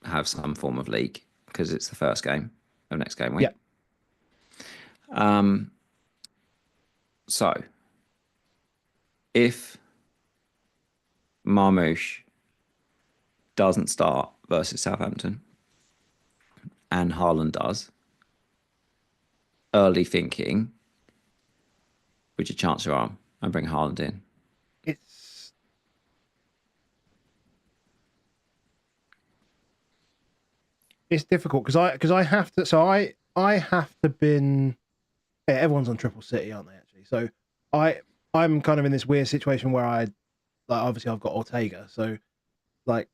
have some form of league because it's the first game of next game week. yeah, So if Marmoush doesn't start versus Southampton and Haaland does, early thinking, would you chance your arm and bring Haaland in? it's difficult because I have to. So I have to bin. Yeah, everyone's on Triple City, aren't they? Actually, so I'm kind of in this weird situation where obviously I've got Ortega, so like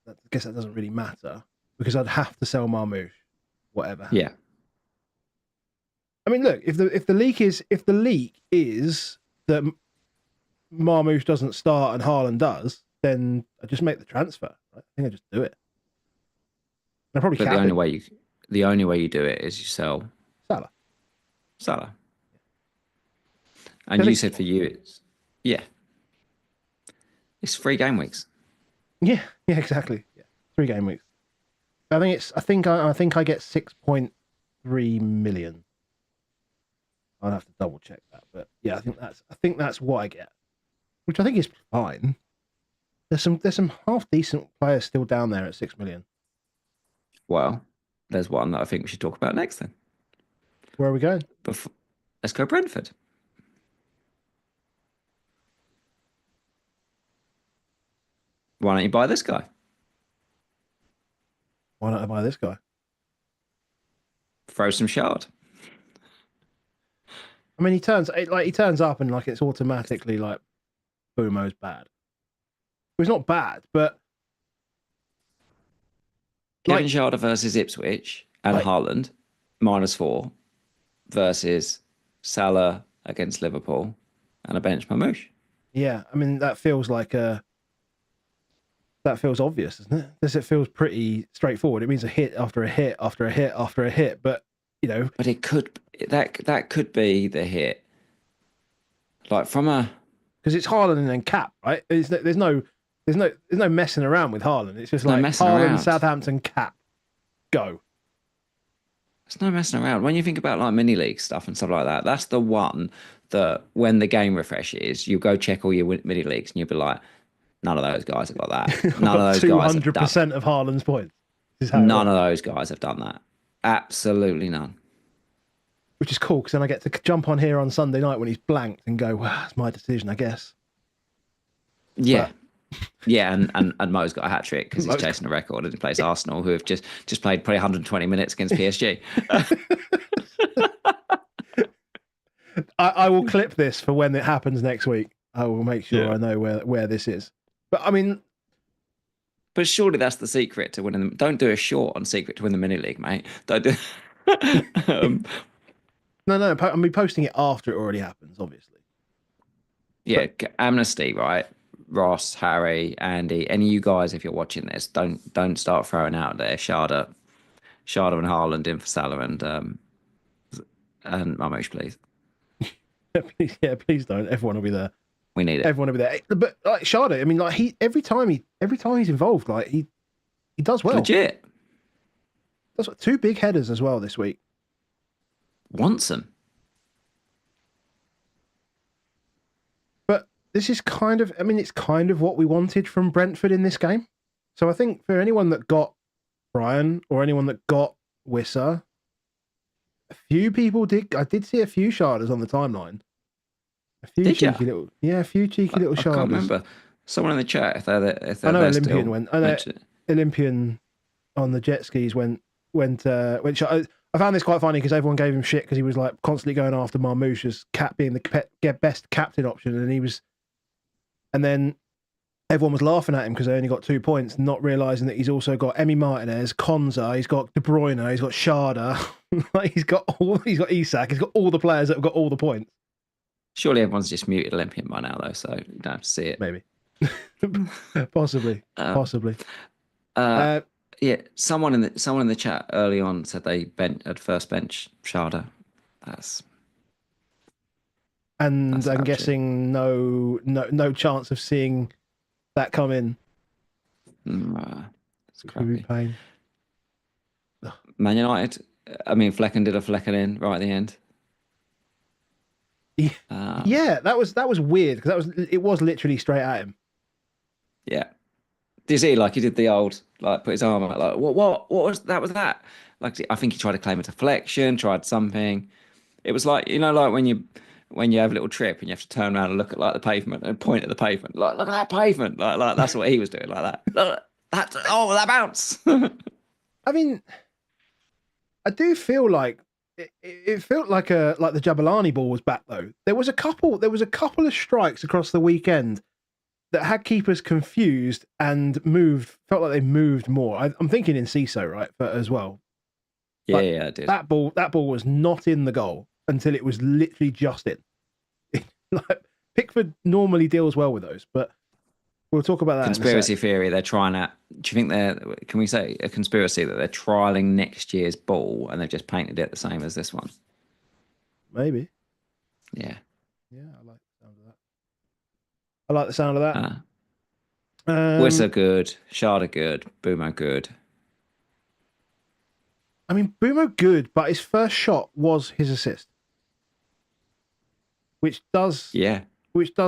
I guess that doesn't really matter because I'd have to sell Marmoush, whatever. Yeah. I mean, look, if the leak is that Marmoush doesn't start and Haaland does, then I just make the transfer. Right? I think I just do it. And I probably But cap the only way you do it is you sell Salah. And you said for you it's 3 game weeks. Yeah, exactly. Yeah, 3 game weeks. I think I get 6.3 million. I'll have to double check that, but yeah, I think that's what I get, which I think is fine. There's some half decent players still down there at 6 million. Well, there's one that I think we should talk about next then. Where are we going? Let's go Brentford. Why don't you buy this guy? Why don't I buy this guy? Throw some shard. I mean, he turns up and like it's automatically like Boomo's bad. Well, he's not bad, but Kevin Schade versus Ipswich and Haaland -4 versus Salah against Liverpool and a bench Marmoush. Yeah, I mean that feels obvious, doesn't it? It feels pretty straightforward. It means a hit after a hit after a hit after a hit, but you know. But that could be the hit. Like because it's Haaland and then cap, right? There's no messing around with Haaland. It's just like Haaland, Southampton, cap, go. There's no messing around. When you think about like mini league stuff and stuff like that, that's the one that when the game refreshes, you go check all your mini leagues and you'll be like, none of those guys have got that. None of those guys have 200% of Haaland's points. None of those guys have done that. Absolutely none. Which is cool because then I get to jump on here on Sunday night when he's blanked and go, well, it's my decision, I guess. Yeah. Yeah, and Mo's got a hat trick because he's chasing a record and he plays Arsenal, who have just played probably 120 minutes against PSG. I will clip this for when it happens next week. I will make sure I know where this is. But I mean, but surely that's the secret to winning them. Don't do a short on secret to win the mini league, mate. Don't do. No. I mean, posting it after it already happens, obviously. Yeah, amnesty, right? Ross, Harry, Andy, any of you guys, if you're watching this, don't start throwing out there Schade and Haaland in for Salah and Marmoush, please. Please don't. Everyone will be there. We need it. Everyone will be there. But like Schade, I mean, like every time he's involved, like he does well. Legit. That's 2 big headers as well this week. Wants them. But this is kind of, I mean, it's kind of what we wanted from Brentford in this game. So I think for anyone that got Bruyne or anyone that got Wissa, a few people did. I did see a few sharders on the timeline. A few Did cheeky ya? little, yeah, a few cheeky little I sharders. can't remember. Someone in the chat, if they're I know there Olympian still, went. I know mention it. Olympian on the jet skis went. I found this quite funny because everyone gave him shit because he was like constantly going after Marmoush as being the best captain option, and then everyone was laughing at him because they only got 2 points, not realizing that he's also got Emi Martinez, Konza, he's got De Bruyne, he's got Schade, like he's got Isak, he's got all the players that have got all the points. Surely everyone's just muted Olympian by now, though, so you don't have to see it. Maybe, possibly. Yeah, someone in the chat early on said they at first bench Schade. And That's I'm about guessing no chance of seeing that come in. It's Which would be crappy. pain. Man United. I mean, Flecken did a Flecken in right at the end. Yeah, that was weird because it was literally straight at him. Yeah. Do you see? Like he did the old, like put his arm out, like what was that? Was that? Like I think he tried to claim a deflection, tried something. It was like like when you have a little trip and you have to turn around and look at like the pavement and point at the pavement, like look at that pavement, like that's what he was doing, like that. Look, that bounce. I mean, I do feel like it felt like the Jabulani ball was back though. There was a couple of strikes across the weekend that had keepers confused and felt like they moved more. I'm thinking Enciso, right, as well. Yeah, I did. That ball was not in the goal until it was literally just in. Like Pickford normally deals well with those, but we'll talk about that. Conspiracy theory. They're trying to. Do you think can we say a conspiracy that they're trialing next year's ball and they've just painted it the same as this one? Maybe. Yeah. Yeah, I like the sound of that. Wissa good, Schade good, Boomo good. I mean, Boomo good, but his first shot was his assist, which does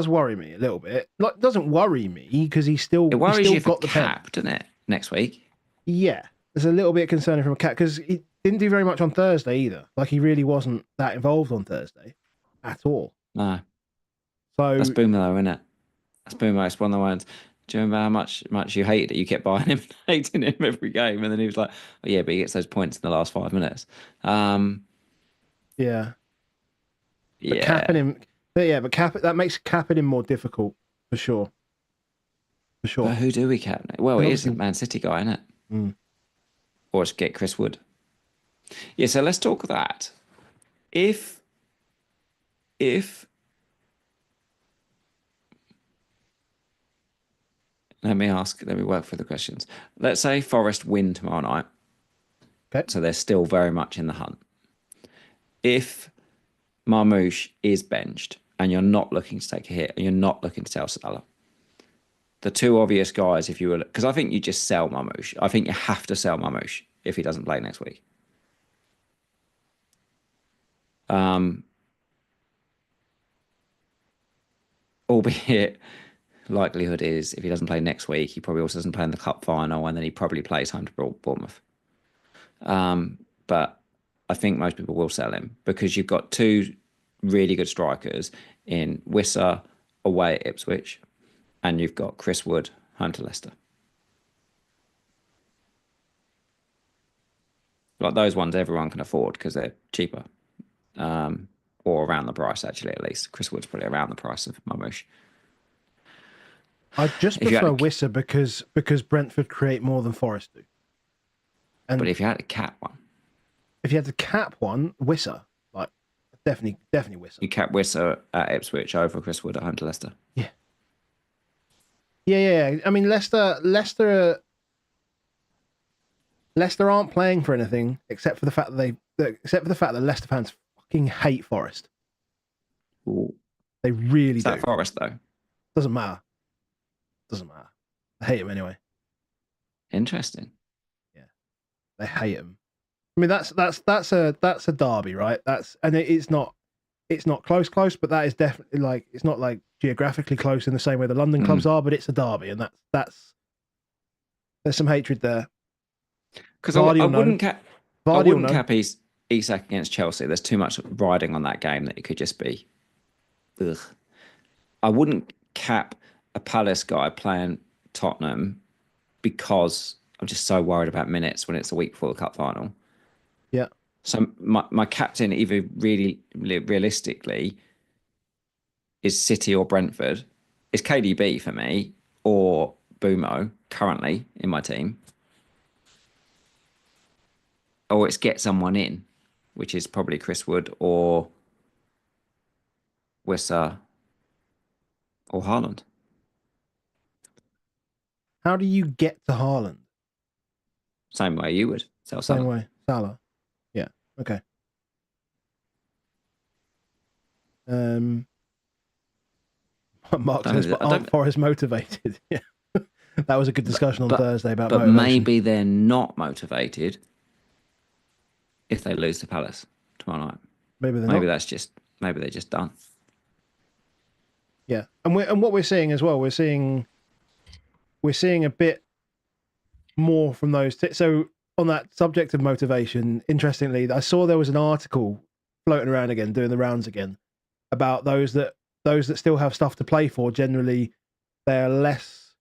worry me a little bit. Like, doesn't worry me because he still got the cap, doesn't it? Next week. Yeah, there's a little bit concerning from a cat because he didn't do very much on Thursday either. Like he really wasn't that involved on Thursday at all. No. So that's Boomo though, isn't it? That's Boomo. It's one of the ones. Do you remember how much you hated it? You kept buying him, hating him every game, and then he was like, "Oh yeah, but he gets those points in the last 5 minutes." Yeah. But yeah. capping him, that makes capping him more difficult for sure. For sure. But who do we cap? Well, it is the Man City guy, isn't it? Mm. Or it's get Chris Wood. Yeah. So let's talk that. If let me work through the questions. Let's say Forest win tomorrow night. Okay. So they're still very much in the hunt. If Marmoush is benched and you're not looking to take a hit and you're not looking to sell Salah, the 2 obvious guys, if you were, because I think you just sell Marmoush. I think you have to sell Marmoush if he doesn't play next week. Albeit, likelihood is if he doesn't play next week, he probably also doesn't play in the cup final, and then he probably plays home to Bournemouth. But I think most people will sell him because you've got 2 really good strikers in Wissa away at Ipswich, and you've got Chris Wood home to Leicester. Like those ones everyone can afford because they're cheaper. Or around the price, actually, at least. Chris Wood's probably around the price of Marmoush. I just prefer Wissa because Brentford create more than Forest do. But if you had to cap one. If you had to cap one, Wissa. Like, definitely Wissa. You cap Wissa at Ipswich over Chris Wood at home to Leicester. Yeah. Yeah. I mean, Leicester aren't playing for anything except for the fact that Leicester fans fucking hate Forest. Ooh. They really do. Is that Forest though? Doesn't matter. Doesn't matter. I hate him anyway. Interesting. Yeah, they hate him. I mean, that's a derby, right? It's not close, but that is definitely like it's not like geographically close in the same way the London clubs are, but it's a derby, and that's there's some hatred there. Because Vardy I will know. wouldn't cap. I Vardy will wouldn't know. cap Isak against Chelsea. There's too much riding on that game that it could just be. Ugh. I wouldn't cap a Palace guy playing Tottenham because I'm just so worried about minutes when it's a week before the cup final. Yeah. So my captain, either really realistically, is City or Brentford. It's KDB for me or Boomo currently in my team. Or it's get someone in, which is probably Chris Wood or Wissa or Haaland. How do you get to Haaland? Same way you would. Sell Same Salah. way. Salah. Yeah. Okay. Mark says, but aren't Forest motivated? Yeah. That was a good discussion on Thursday about motivation. But maybe they're not motivated if they lose to Palace tomorrow night. Maybe they're maybe not. Maybe they're just done. Yeah. And what we're seeing as well, we're seeing a bit more from those. So on that subject of motivation, interestingly, I saw there was an article floating around again, doing the rounds again, about those that still have stuff to play for. Generally, they're less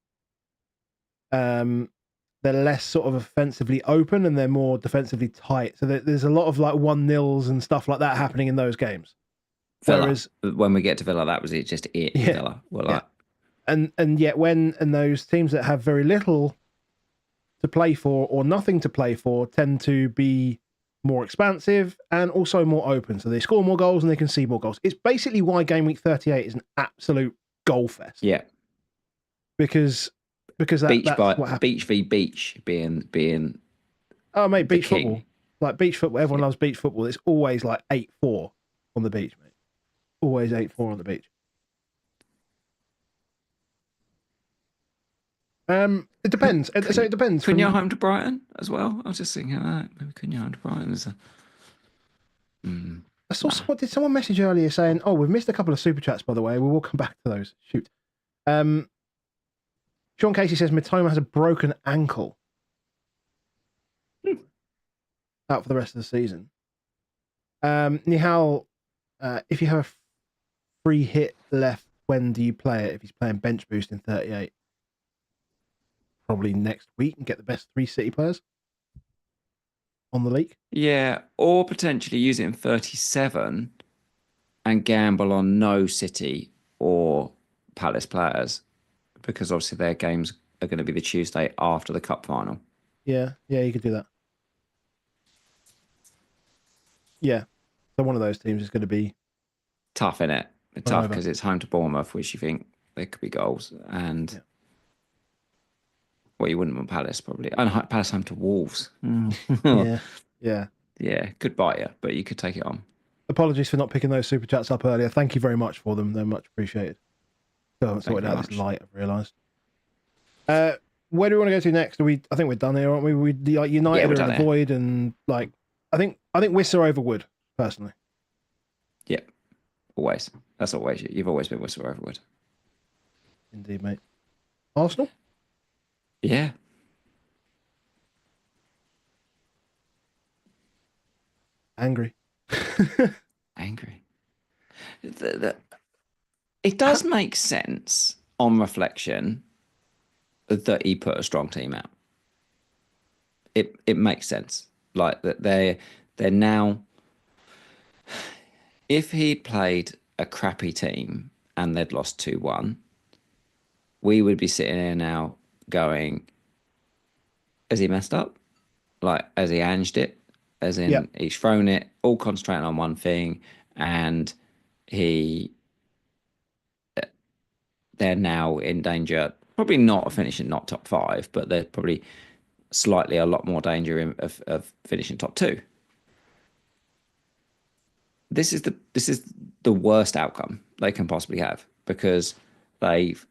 sort of offensively open and they're more defensively tight. So there's a lot of like 1-0s and stuff like that happening in those games. Villa. Whereas when we get to Villa, that was it. Just it. Yeah, Villa. Well, like, and yet and those teams that have very little to play for or nothing to play for tend to be more expansive and also more open. So they score more goals and they can see more goals. It's basically why game week 38 is an absolute goal fest. Yeah. Because that's what happens. Beach v Beach being oh mate, beach king. football. Like beach football, everyone loves beach football. It's always like 8-4 on the beach, mate. Always 8-4 on the beach. It depends. So it depends. Cunha home to Brighton as well. I was just thinking that maybe Cunha home to Brighton is a. I saw did someone message earlier saying, "Oh, we've missed a couple of super chats, by the way. We will come back to those." Shoot. Sean Casey says Mitoma has a broken ankle. Out for the rest of the season. Nihal, if you have a free hit left, when do you play it? If he's playing bench boost in 38, probably next week, and get the best 3 City players on the league. Yeah, or potentially use it in 37 and gamble on no City or Palace players, because obviously their games are going to be the Tuesday after the cup final. Yeah, you could do that. Yeah, so one of those teams is going to be tough, innit? Tough because it's home to Bournemouth, which you think there could be goals, and well, you wouldn't want Palace probably. And Palace home to Wolves. Yeah. Could bite you, but you could take it on. Apologies for not picking those super chats up earlier. Thank you very much for them. They're much appreciated. Still haven't sorted out this light, I've realised. Where do we want to go to next? I think we're done here, aren't we? We like United are in the void, and like I think Wissa over Wood, personally. Yeah, always. That's always you. You've always been Wissa over Wood. Indeed, mate. Arsenal? Yeah. Angry. Angry. It does make sense on reflection that he put a strong team out. It makes sense. Like that they're now. If he'd played a crappy team and they'd lost 2-1, we would be sitting here now going, has he messed up? Like, has he anged it? As in, he's thrown it, all concentrating on one thing, and they're now in danger, probably not of finishing not top 5, but they're probably slightly a lot more danger of finishing top 2. This is the worst outcome they can possibly have, because they've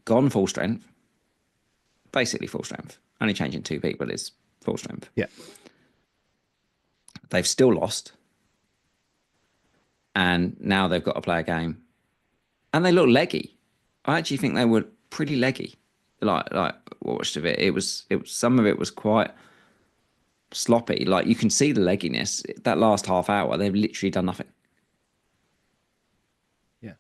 gone full strength, basically full strength. Only changing two people is full strength. Yeah. They've still lost, and now they've got to play a game, and they look leggy. I actually think they were pretty leggy. Like watched of it, it was some of it was quite sloppy. Like you can see the legginess. That last half hour, they've literally done nothing. Yeah.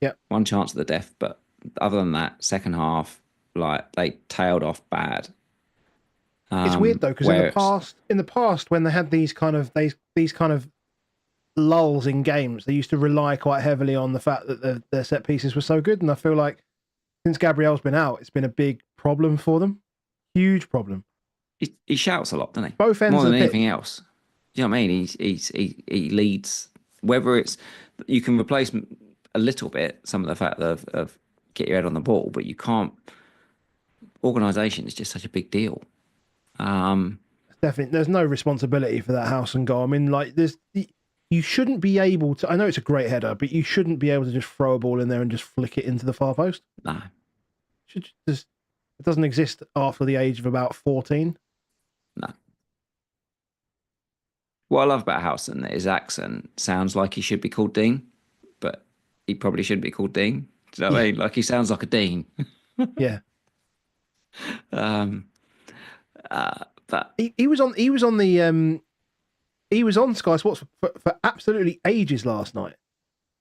Yeah. One chance at the death, but other than that, second half, like they tailed off bad. It's weird though, because in the past, when they had these kind of lulls in games, they used to rely quite heavily on the fact that their set pieces were so good. And I feel like since Gabriel's been out, it's been a big problem for them. Huge problem. He shouts a lot, doesn't he? Both ends more than of the anything pitch. else. Do you know what I mean? He leads. Whether it's you can replace a little bit some of the fact of get your head on the ball, but you can't. Organisation is just such a big deal. Definitely, there's no responsibility for that house and goal. I mean, like you shouldn't be able to. I know it's a great header, but you shouldn't be able to just throw a ball in there and just flick it into the far post. No, it doesn't exist after the age of about 14. No. What I love about Howson is his accent sounds like he should be called Dean, but he probably shouldn't be called Dean. Do you know what I mean? Like he sounds like a Dean. Yeah. But he was on Sky Sports for absolutely ages last night.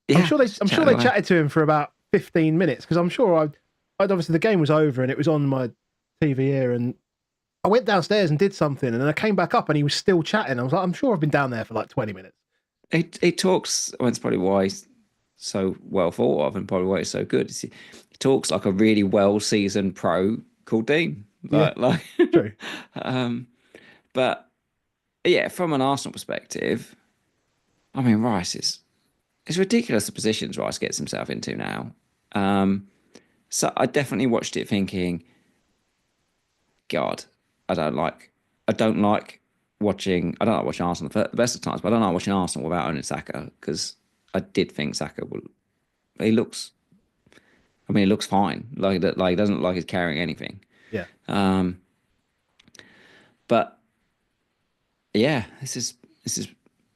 yeah, I'm sure they chatted to him for about 15 minutes, because I'm sure I'd obviously the game was over and it was on my TV here, and I went downstairs and did something, and then I came back up and he was still chatting. I was like, I'm sure I've been down there for like 20 minutes. He talks, well, it's probably why he's so well thought of and probably why he's so good. He talks like a really well-seasoned pro called Dean. Like True. But yeah, from an Arsenal perspective, I mean, Rice it's ridiculous the positions Rice gets himself into now. So I definitely watched it thinking, God, I don't like watching Arsenal for the best of times, but I don't like watching Arsenal without owning Saka, because I did think Saka he looks fine. Like that, like he doesn't look like he's carrying anything. Yeah. But yeah, this is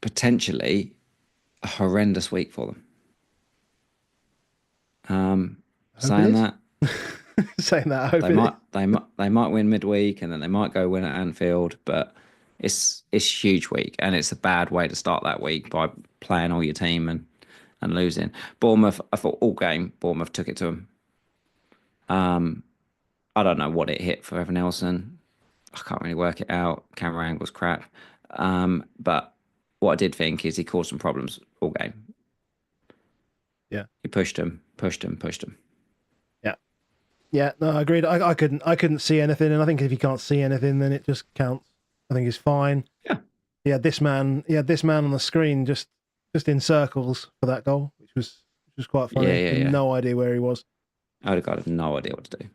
potentially a horrendous week for them. Saying that, they might win midweek, and then they might go win at Anfield, but it's huge week, and it's a bad way to start that week by playing all your team and losing. Bournemouth, I thought all game Bournemouth took it to them. I don't know what it hit for Evan Nelson. I can't really work it out. Camera angle's crap. But what I did think is he caused some problems all game. Yeah. He pushed him. Yeah. Yeah, no, I agreed. I couldn't see anything, and I think if you can't see anything, then it just counts. I think it's fine. Yeah. Yeah, this man on the screen just in circles for that goal, which was quite funny. Yeah. No idea where he was. I would have got no idea what to do.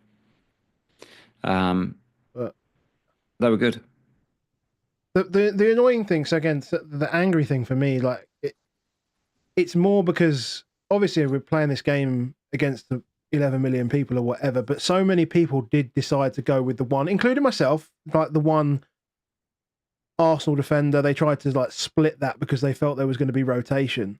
But they were good. The annoying thing, so again, the angry thing for me, like it's more because obviously we're playing this game against the 11 million people or whatever, but so many people did decide to go with the one, including myself, like the one Arsenal defender. They tried to like split that because they felt there was going to be rotation.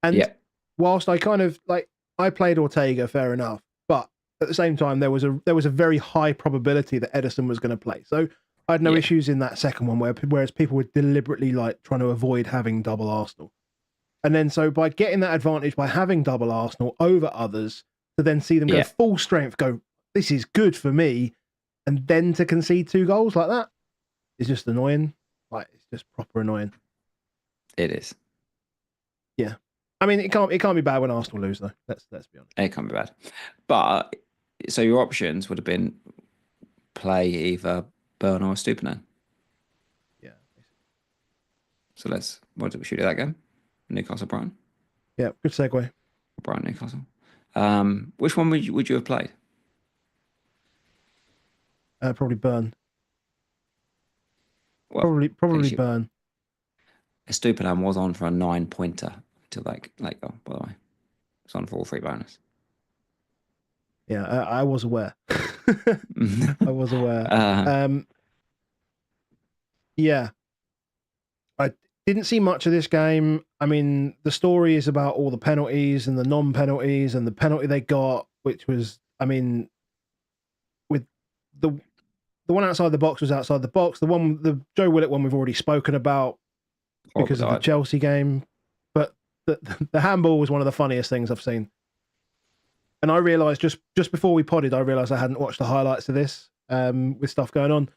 And whilst I kind of like, I played Ortega, fair enough, but at the same time, there was a very high probability that Ederson was going to play. So I had no issues in that second one, whereas people were deliberately like trying to avoid having double Arsenal. And then so by getting that advantage by having double Arsenal over others, to then see them go full strength, go, this is good for me, and then to concede 2 goals like that is just annoying. Like, it's just proper annoying. It is. Yeah. I mean, it can't be bad when Arsenal lose, though. Let's be honest. It can't be bad. But so your options would have been play either Burn or Stupinan. Yeah. So should we do that again? Newcastle Brighton. Yeah, good segue. Brighton Newcastle. Which one would you have played? Probably Burn. Well, probably Burn. Stupinan was on for a 9-pointer until that late goal, by the way. It's on 4-3 bonus. Yeah, I was aware. I was aware. Yeah, I didn't see much of this game. I mean, the story is about all the penalties and the non-penalties and the penalty they got, which was, I mean, with the one outside the box was outside the box. The Joe Willett one we've already spoken about because of the Chelsea game, but the handball was one of the funniest things I've seen. And I realised just before we podded, I realised I hadn't watched the highlights of this with stuff going on.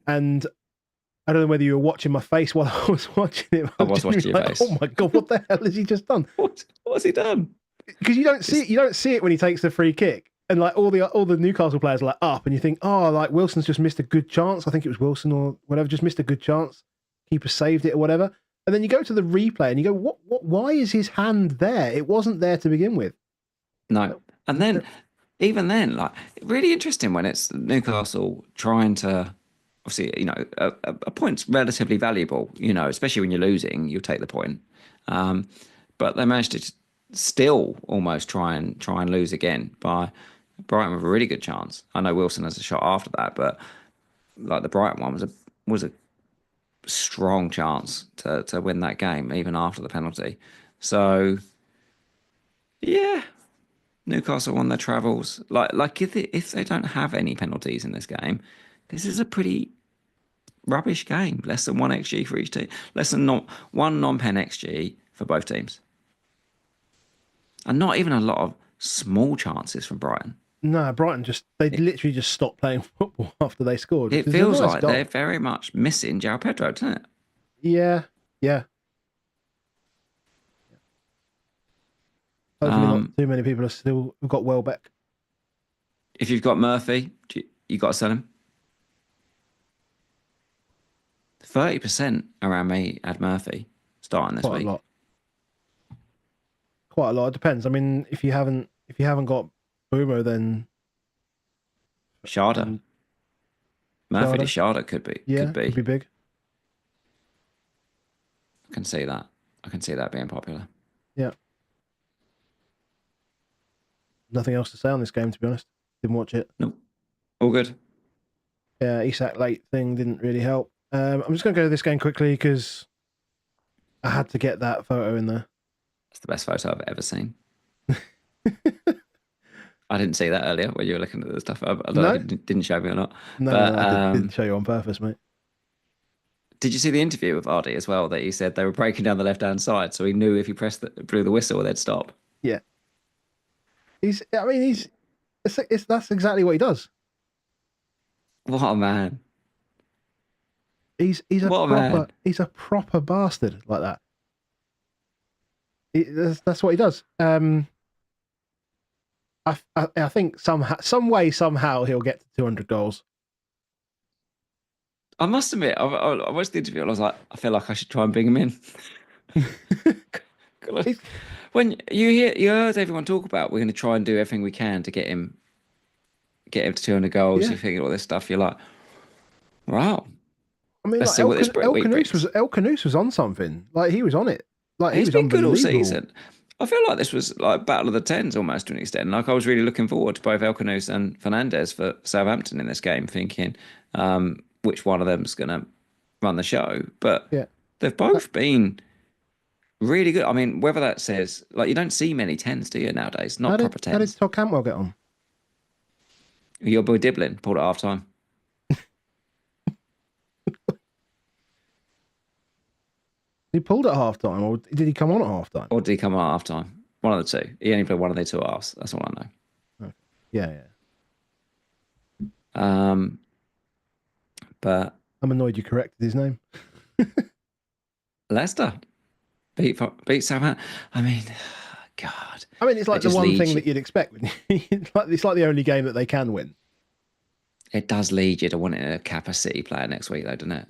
And I don't know whether you were watching my face while I was watching it. I was watching your face. Oh my God, what the hell has he just done? What has he done? Because you don't see it. You don't see it when he takes the free kick. And like all the Newcastle players are like up, and you think, oh, like Wilson's just missed a good chance. I think it was Wilson or whatever, just missed a good chance. Keeper saved it or whatever. And then you go to the replay and you go, what? Why is his hand there? It wasn't there to begin with. No. And then, even then, like, really interesting when it's Newcastle trying to, obviously, you know, a point's relatively valuable, you know, especially when you're losing, you'll take the point. But they managed to still almost try and lose again by Brighton with a really good chance. I know Wilson has a shot after that, but like the Brighton one was a strong chance to win that game even after the penalty. So yeah, Newcastle won their travels. Like if they don't have any penalties in this game, this is a pretty rubbish game. Less than 1 XG for each team. Less than one non-pen XG for both teams. And not even a lot of small chances from Brighton. No, Brighton they literally just stopped playing football after they scored. It feels like they're very much missing João Pedro, doesn't it? Yeah. Hopefully not too many people have got Welbeck. If you've got Murphy, you got to sell him. 30% around me had Murphy starting this week. Quite a lot. It depends. I mean, if you haven't got boomo, then Schade. Murphy to Schade could be. Yeah, could be big. I can see that. I can see that being popular. Yeah. Nothing else to say on this game, to be honest. Didn't watch it. Nope. All good. Yeah, Isak late thing didn't really help. I'm just going to go to this game quickly because I had to get that photo in there. It's the best photo I've ever seen. I didn't see that earlier when you were looking at the stuff. I don't know if it didn't show me or not. No, I didn't show you on purpose, mate. Did you see the interview with Vardy as well? That he said they were breaking down the left-hand side, so he knew if he blew the whistle, they'd stop. Yeah. That's exactly what he does. What a man. He's a proper bastard like that. That's what he does. I think somehow he'll get to 200 goals. I must admit, I watched the interview and I was like, I feel like I should try and bring him in. When you heard everyone talk about we're going to try and do everything we can to get him to 200 goals. Yeah. You figure all this stuff. You're like, wow. I mean, like El Canoose was on something. Like he was on it. Like he's been good all season. I feel like this was like Battle of the Tens almost to an extent. Like I was really looking forward to both El Canouse and Fernandez for Southampton in this game, thinking which one of them's going to run the show. But they've both been really good. I mean, whether that says like you don't see many tens, do you nowadays? Not proper tens. How did Todd Cantwell get on? Your boy Diblin pulled at half time. He pulled at half time, or did he come on at half time? Or did he come on at half time? One of the two. He only played one of the two halves. That's all I know. Okay. Yeah. But I'm annoyed you corrected his name. Leicester beat Southampton. I mean, God. I mean, it's like the one thing that you'd expect. It's like the only game that they can win. It does lead you to wanting a Kappa City player next week, though, doesn't it?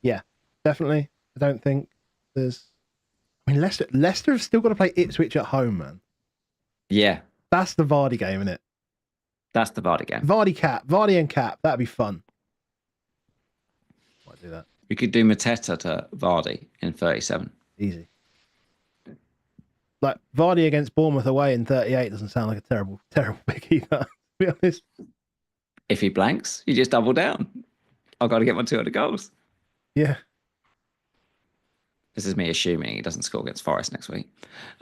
Yeah, definitely. I don't think there's. I mean, Leicester have still got to play Ipswich at home, man. Yeah, that's the Vardy game, isn't it? That's the Vardy game. Vardy and Cap. That'd be fun. Might do that. We could do Mateta to Vardy in 37. Easy. like Vardy against Bournemouth away in 38 doesn't sound like a terrible pick either. To be honest. If he blanks, you just double down. I've got to get my 200 goals. Yeah. This is me assuming he doesn't score against Forest next week.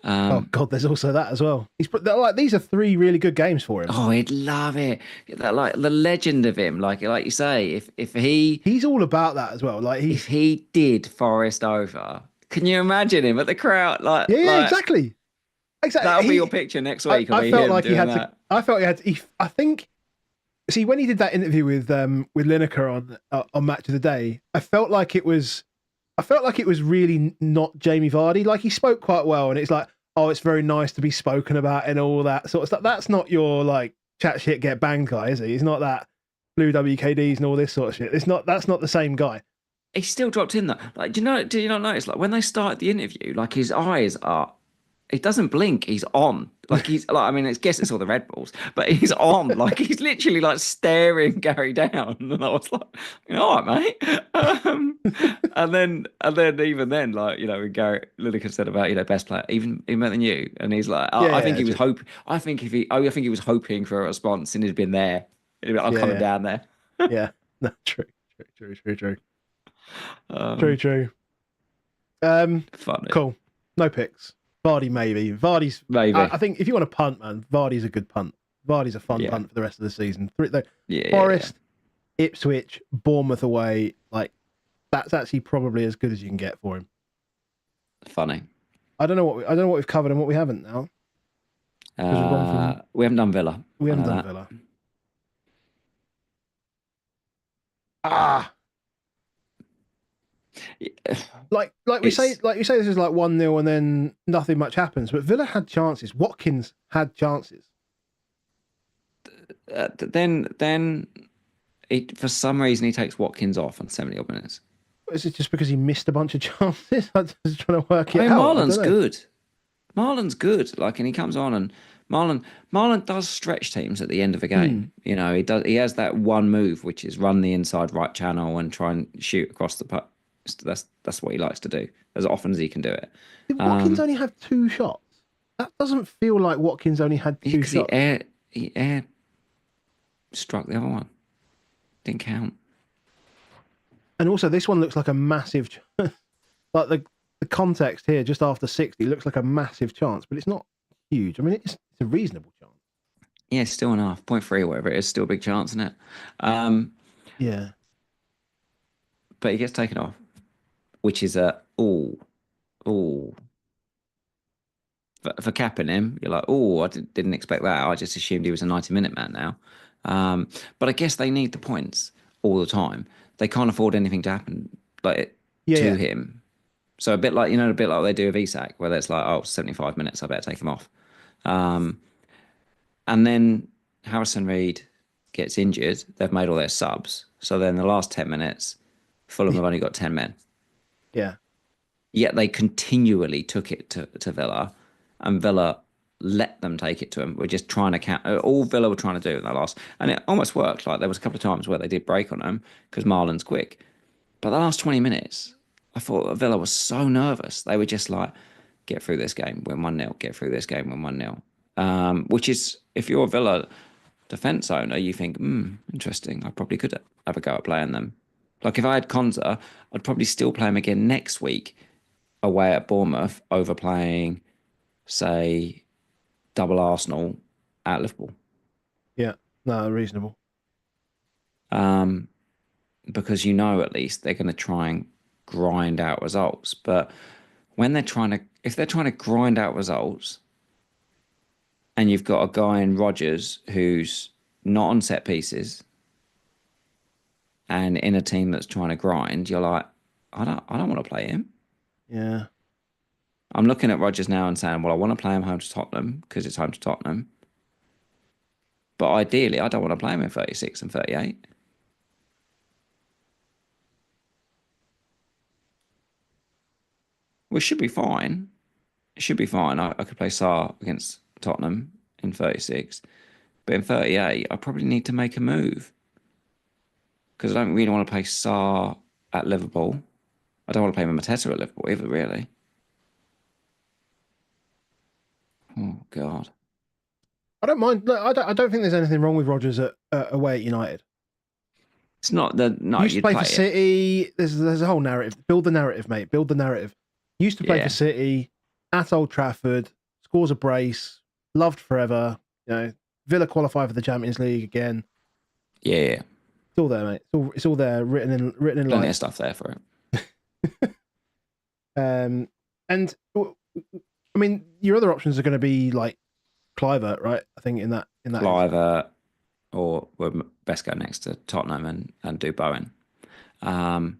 Oh God, there's also that as well. Like these are three really good games for him. Oh, he'd love it. That, like the legend of him, like you say, He's all about that as well. Like if he did Forest over, can you imagine him at the crowd? yeah, exactly. That'll be your picture next week. I felt like he had that. to. I felt he had to. I think. See, when he did that interview with Lineker on Match of the Day, I felt like it was really not Jamie Vardy. Like he spoke quite well, and it's like, oh, it's very nice to be spoken about and all that sort of stuff. That's not your like chat shit get banged guy, is he? He's not that blue WKDs and all this sort of shit. That's not the same guy. He still dropped in that. Like, do you not notice? Like when they started the interview, like his eyes are. He doesn't blink. He's on. Like he's like. I mean, I guess it's all the Red Bulls, but he's on. Like he's literally like staring Gary down, and I was like, all right, mate. And then even then, like when Gary Lineker said about best player, even better than you, and he's like, I think he was hoping. I think I think he was hoping for a response, and he'd been there. He'd been, I'm coming down there. Yeah, no, true. Um, True. Funny. Cool. No picks. Vardy maybe. Vardy's maybe. I think if you want to punt, man, Vardy's a good punt. Vardy's a fun punt for the rest of the season. Forest, Ipswich, Bournemouth away. Like that's actually probably as good as you can get for him. Funny. I don't know what we've covered and what we haven't now. We haven't done Villa. We haven't done Villa. Ah. Like you say, this is like 1-0 and then nothing much happens. But Villa had chances. Watkins had chances. Then for some reason he takes Watkins off on 70 odd minutes. Is it just because he missed a bunch of chances? I'm just trying to work it out. Marlon's good. Marlon's good. Like, and he comes on and Marlon does stretch teams at the end of a game. He has that one move which is run the inside right channel and try and shoot across the puck. That's what he likes to do as often as he can do it. Did Watkins only have 2 shots? That doesn't feel like Watkins only had 2 shots. He air struck the other one. Didn't count. And also, this one looks like a massive, like the context here, just after 60, looks like a massive chance, but it's not huge. I mean, it's a reasonable chance. Yeah, still enough. 0.3 or whatever it is, still a big chance, isn't it? Yeah. But he gets taken off, which is for capping him, you're like, I didn't expect that. I just assumed he was a 90-minute man now. But I guess they need the points all the time. They can't afford anything to happen to him. So a bit like they do with Isak, where it's like, 75 minutes, I better take him off. And then Harrison Reed gets injured. They've made all their subs. So then the last 10 minutes, Fulham have only got 10 men. Yeah. Yet they continually took it to Villa, and Villa let them take it to them. We're just trying to count. All Villa were trying to do in that last, and it almost worked. Like there was a couple of times where they did break on them because Marlon's quick. But the last 20 minutes, I thought Villa was so nervous. They were just like, get through this game, win 1-0, get through this game, win 1-0. Which is, if you're a Villa defence owner, you think, interesting. I probably could have a go at playing them. Like if I had Konza, I'd probably still play him again next week away at Bournemouth over playing, say, double Arsenal at Liverpool. Yeah, no, reasonable. Because at least they're going to try and grind out results. But if they're trying to grind out results, and you've got a guy in Rodgers who's not on set pieces, and in a team that's trying to grind, you're like, I don't want to play him. Yeah. I'm looking at Rodgers now and saying, well, I want to play him home to Tottenham because it's home to Tottenham. But ideally, I don't want to play him in 36 and 38. Which should be fine. It should be fine. I could play Sarr against Tottenham in 36. But in 38, I probably need to make a move. Because I don't really want to play Sarr at Liverpool. I don't want to play Mateta at Liverpool either, really. Oh God. I don't mind. Look, I don't think there's anything wrong with Rodgers at away at United. It's not the no. Used to You'd play for play it. City. There's a whole narrative. Build the narrative, mate. Build the narrative. Used to play for Yeah. City at Old Trafford. Scores a brace. Loved forever. You know, Villa qualify for the Champions League again. Yeah. Yeah. It's all there, mate. It's all there, written in Plenty of light. stuff there for it. And I mean, your other options are going to be like Clivert, right? I think in that Cliver, or we'd best go next to Tottenham and do Bowen. Hmm.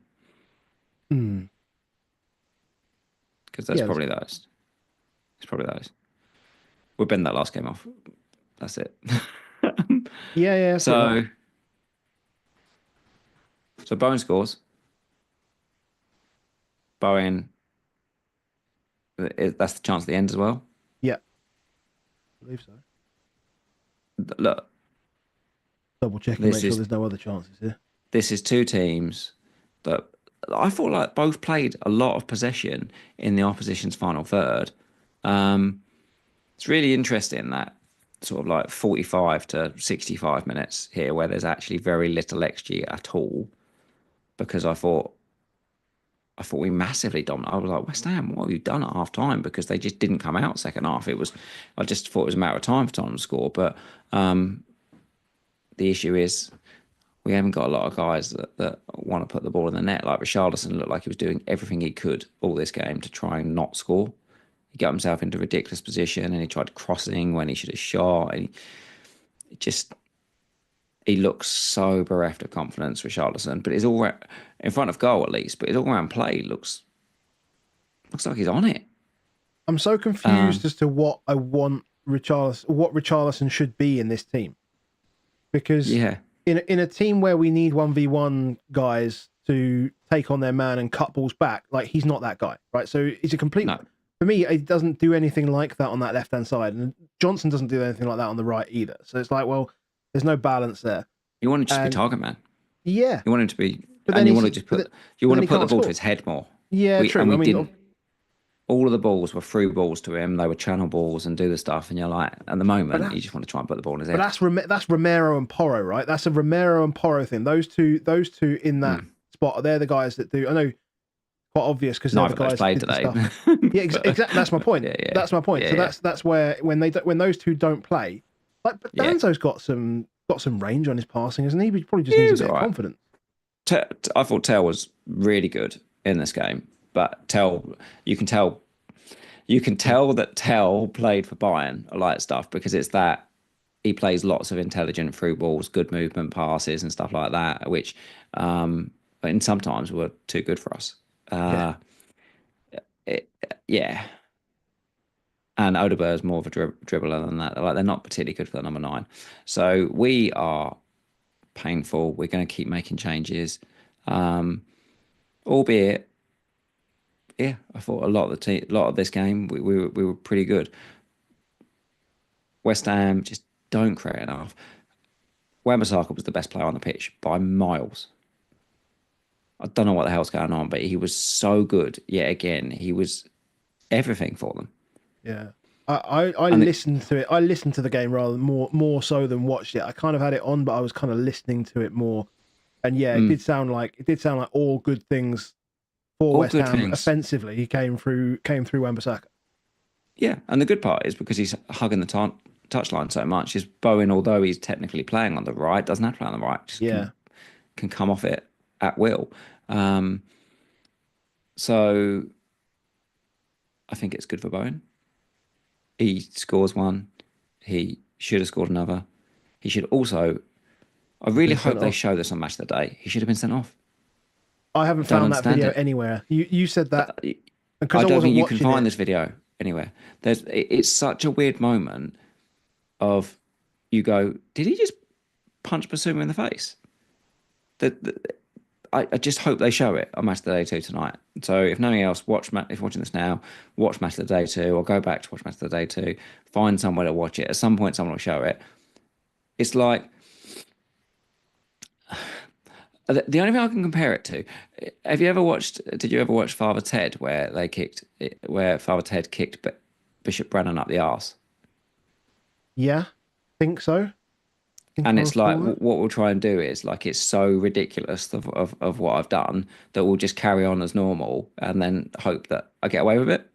Because there's Yeah, probably those. It's probably those. We've been that last game off. That's it. yeah. So, so Bowen scores. Bowen, that's the chance at the end as well. Yeah, I believe so. Look, Double checking, this make sure is there's no other chances here. this is two teams that I thought like both played a lot of possession in the opposition's final third. It's really interesting that sort of like 45 to 65 minutes here where there's actually very little XG at all, because I thought we massively dominated. I was like, West Ham, what have you done at half time? Because they just didn't come out second half. I just thought it was a matter of time for Tottenham to score. But the issue is we haven't got a lot of guys that want to put the ball in the net. Like Richarlison looked like he was doing everything he could all this game to try and not score. He got himself into a ridiculous position and he tried crossing when he should have shot. And he looks so bereft of confidence, Richarlison. But he's all in front of goal at least. But his all-round play looks like he's on it. I'm so confused as to what I want what Richarlison should be in this team, because Yeah. in a team where we need 1v1 guys to take on their man and cut balls back, like he's not that guy, right? So he's a complete. No. For me, he doesn't do anything like that on that left-hand side, and Johnson doesn't do anything like that on the right either. So it's like, well, there's no balance there. You want him to just be target man. Yeah, You want him to be, but and then you want to just put the ball can't to score. his head more. Yeah, true. And we I mean, didn't. All of the balls were through balls to him. They were channel balls and do the stuff. And you're like, at the moment, you just want to try and put the ball in his head. But that's Romero and Porro, right? That's a Romero and Porro thing. Those two in that spot, they're the guys that do. I know, quite obvious because they're the guys played that did today. the stuff. Yeah, exactly. That's my point. Yeah. That's my point. Yeah, So that's where when those two don't play, like, but Danzo's got some range on his passing, isn't he? But he probably just needs a bit of confidence. I thought Tell was really good in this game, but you can tell that Tell played for Bayern a lot of stuff, because it's that he plays lots of intelligent through balls, good movement passes and stuff like that, which and sometimes were too good for us. Yeah. And Odegaard is more of a dribbler than that. Like, they're not particularly good for the number 9. So we are painful. We're going to keep making changes, albeit. Yeah, I thought a lot of this game we were pretty good. West Ham just don't create enough. Wan-Bissaka was the best player on the pitch by miles. I don't know what the hell's going on, but he was so good. Yet again, he was everything for them. Yeah. I listened to it. I listened to the game rather than more so than watched it. I kind of had it on, but I was kind of listening to it more. And yeah, it did sound like all good things for West Ham offensively. He came through Wan-Bissaka. Yeah, and the good part is because he's hugging the touchline so much, is Bowen, although he's technically playing on the right, doesn't have to play on the right. Just can come off it at will. So I think it's good for Bowen. He scores one. He should have scored another. He should also. I really hope they show this on Match of the Day. He should have been sent off. I haven't found that video anywhere. You said that. I don't think you can find this video anywhere. It's such a weird moment of, you go, did he just punch Basuma in the face? I just hope they show it on Match of the Day 2 tonight. So if nothing else, if you're watching this now, watch Match of the Day 2, or go back to watch Match of the Day 2, find somewhere to watch it. At some point, someone will show it. It's like, the only thing I can compare it to, did you ever watch Father Ted, where Father Ted kicked Bishop Brennan up the arse? Yeah, think so. Think And I it's like recall that. what we'll try and do is like it's so ridiculous of what I've done that we'll just carry on as normal and then hope that I get away with it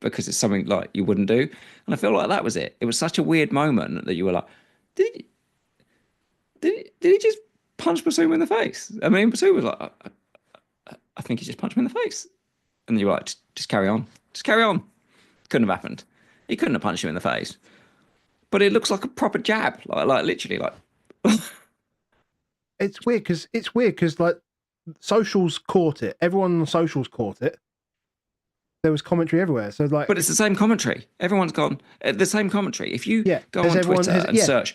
because it's something like you wouldn't do. And I feel like that was it. It was such a weird moment that you were like, did he, did he just punch Basuma in the face? I mean, Basuma was like, I think he just punched me in the face. And you were like, just carry on. Just carry on. Couldn't have happened. He couldn't have punched you in the face. But it looks like a proper jab. Like literally like It's weird because like socials caught it. Everyone on socials caught it. There was commentary everywhere. So like, but it's the same commentary. Everyone's gone the same commentary. If you yeah, go has on everyone Twitter has and yeah? search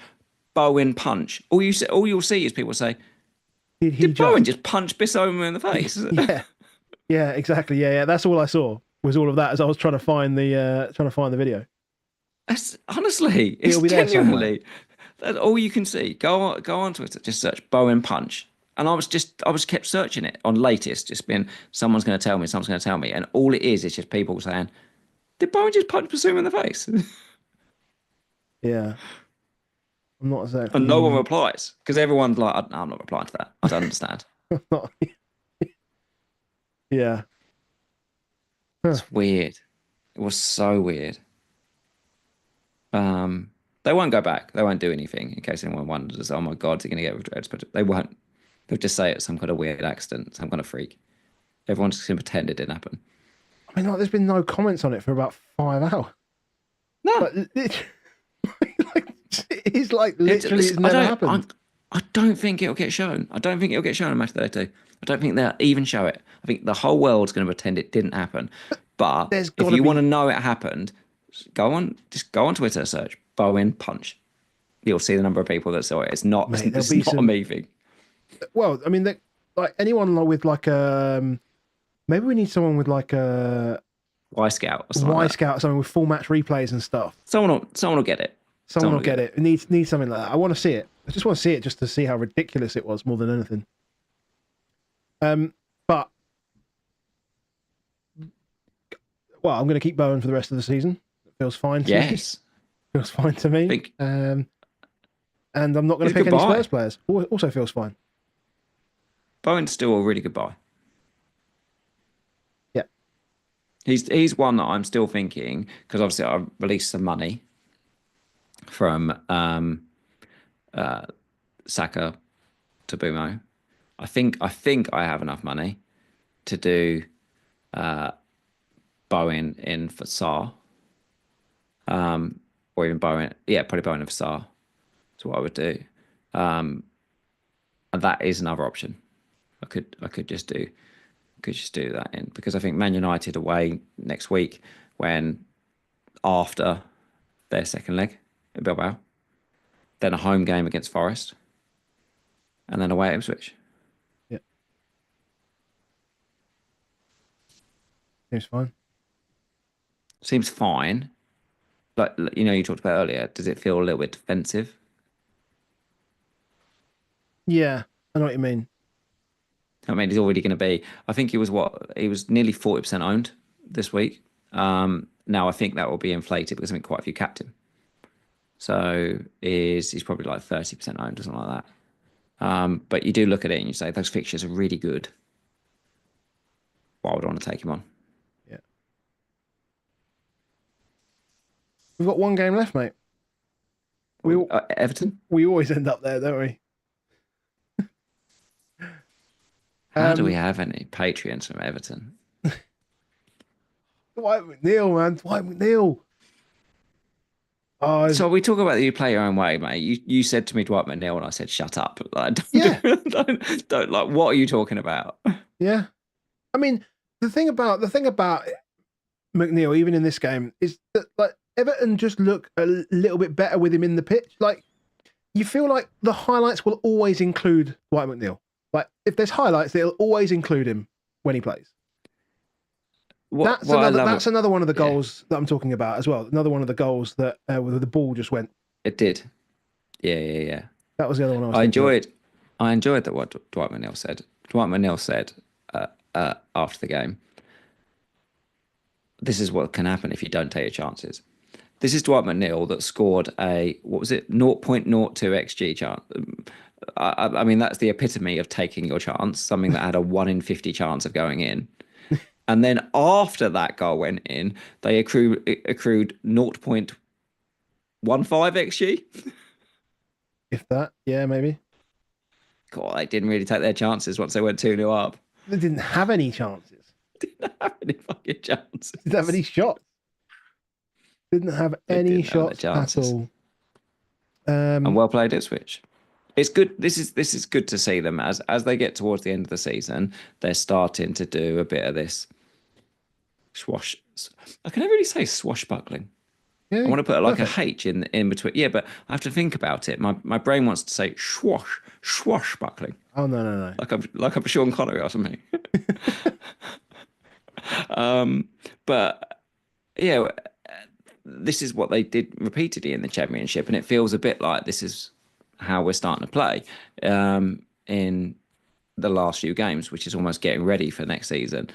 Bowen punch, all you'll see is people say, Did he "Did Bowen just? just punch Bissoma in the face?" Yeah, yeah, exactly. Yeah, yeah. That's all I saw was all of that as I was trying to find the video. That's honestly, it's It'll be there somewhere. genuinely that's all you can see. Go on Twitter, just search Bowen punch. And I was kept searching it on latest, just being someone's gonna tell me. And all it is just people saying, did Bowen just punch Basuma in the face? Yeah, I'm not And no one exactly. replies because everyone's like, I'm not replying to that. I don't understand. Not, yeah. Huh. It's weird. It was so weird. They won't go back. They won't do anything in case anyone wonders, oh my God, they're going to get redressed. But they won't. They'll just say it's some kind of weird accident, some kind of freak. Everyone's just going to pretend it didn't happen. I mean, like, there's been no comments on it for about 5 hours. No, Like, like it's like it's, literally listen, it's never happened. I don't think it'll get shown. I don't think it'll get shown in Match 32. I don't think they'll even show it. I think the whole world's going to pretend it didn't happen. But There's got if to you want to be, know it happened, just go on Twitter, search Bowen punch. You'll see the number of people that saw it. mate. There'll It's be not a some. me thing. Well, I mean, like anyone with like maybe we need someone with like a Y Scout or something Y like that. Scout, something with full match replays and stuff. Someone will get it. Someone Someone will will get get it. It needs something like that. I want to see it. I just want to see it just to see how ridiculous it was more than anything. But well, I'm going to keep Bowen for the rest of the season. It feels fine it. to me. Yes. Feels fine to me. Think And I'm not going he's to a pick good any buy. Spurs players. Also feels fine. Bowen's still a really good buy. Yeah. He's one that I'm still thinking because obviously I released some money from Saka to Boomo. I think I have enough money to do Bowen in for Sar. Or even Bowen. Yeah, probably Bowen and for Sar. That's what I would do. And that is another option. I could just do that in because I think Man United away next week when after their second leg at Bilbao, then a home game against Forest, and then away at Ipswich. Yeah. Seems fine. Seems fine. Like you talked about earlier. Does it feel a little bit defensive? Yeah. I know what you mean. I mean, he's already going to be. I think he was nearly 40% owned this week. Now I think that will be inflated because I think quite a few capped him. So he's probably like 30% owned or something like that. But you do look at it and you say those fixtures are really good. Why would I want to take him on? Yeah. We've got one game left, mate. Everton? We always end up there, don't we? How do we have any Patreons from Everton? Dwight McNeil, man. Dwight McNeil. Oh, So we talk about you play your own way, mate. You said to me Dwight McNeil and I said shut up. Like, yeah. don't like what are you talking about? Yeah. I mean, the thing about McNeil, even in this game, is that like Everton just look a little bit better with him in the pitch. Like you feel like the highlights will always include Dwight McNeil. Like if there's highlights, they'll always include him when he plays. That's another one of the goals that I'm talking about as well. Another one of the goals that where the ball just went. It did. Yeah. That was the other one I was I thinking of. enjoyed that what Dwight McNeil said. Dwight McNeil said after the game, this is what can happen if you don't take your chances. This is Dwight McNeil that scored a, what was it, 0.02 XG chance. I mean, that's the epitome of taking your chance, something that had a 1 in 50 chance of going in. And then after that goal went in, they accrued 0.15 XG. If that, yeah, maybe. God, they didn't really take their chances once they went 2-0 up. They didn't have any chances. Didn't have any fucking chances. Didn't have any shots. Didn't have any shots at all. And well played, Ipswich. It's good. This is good to see them as they get towards the end of the season. They're starting to do a bit of this swash. I can never really say swashbuckling. Yeah, I want to put like a H in between. Yeah, but I have to think about it. My brain wants to say swashbuckling. Oh no. Like I'm Sean Connery or something. But yeah, this is what they did repeatedly in the Championship, and it feels a bit like this is how we're starting to play in the last few games, which is almost getting ready for next season,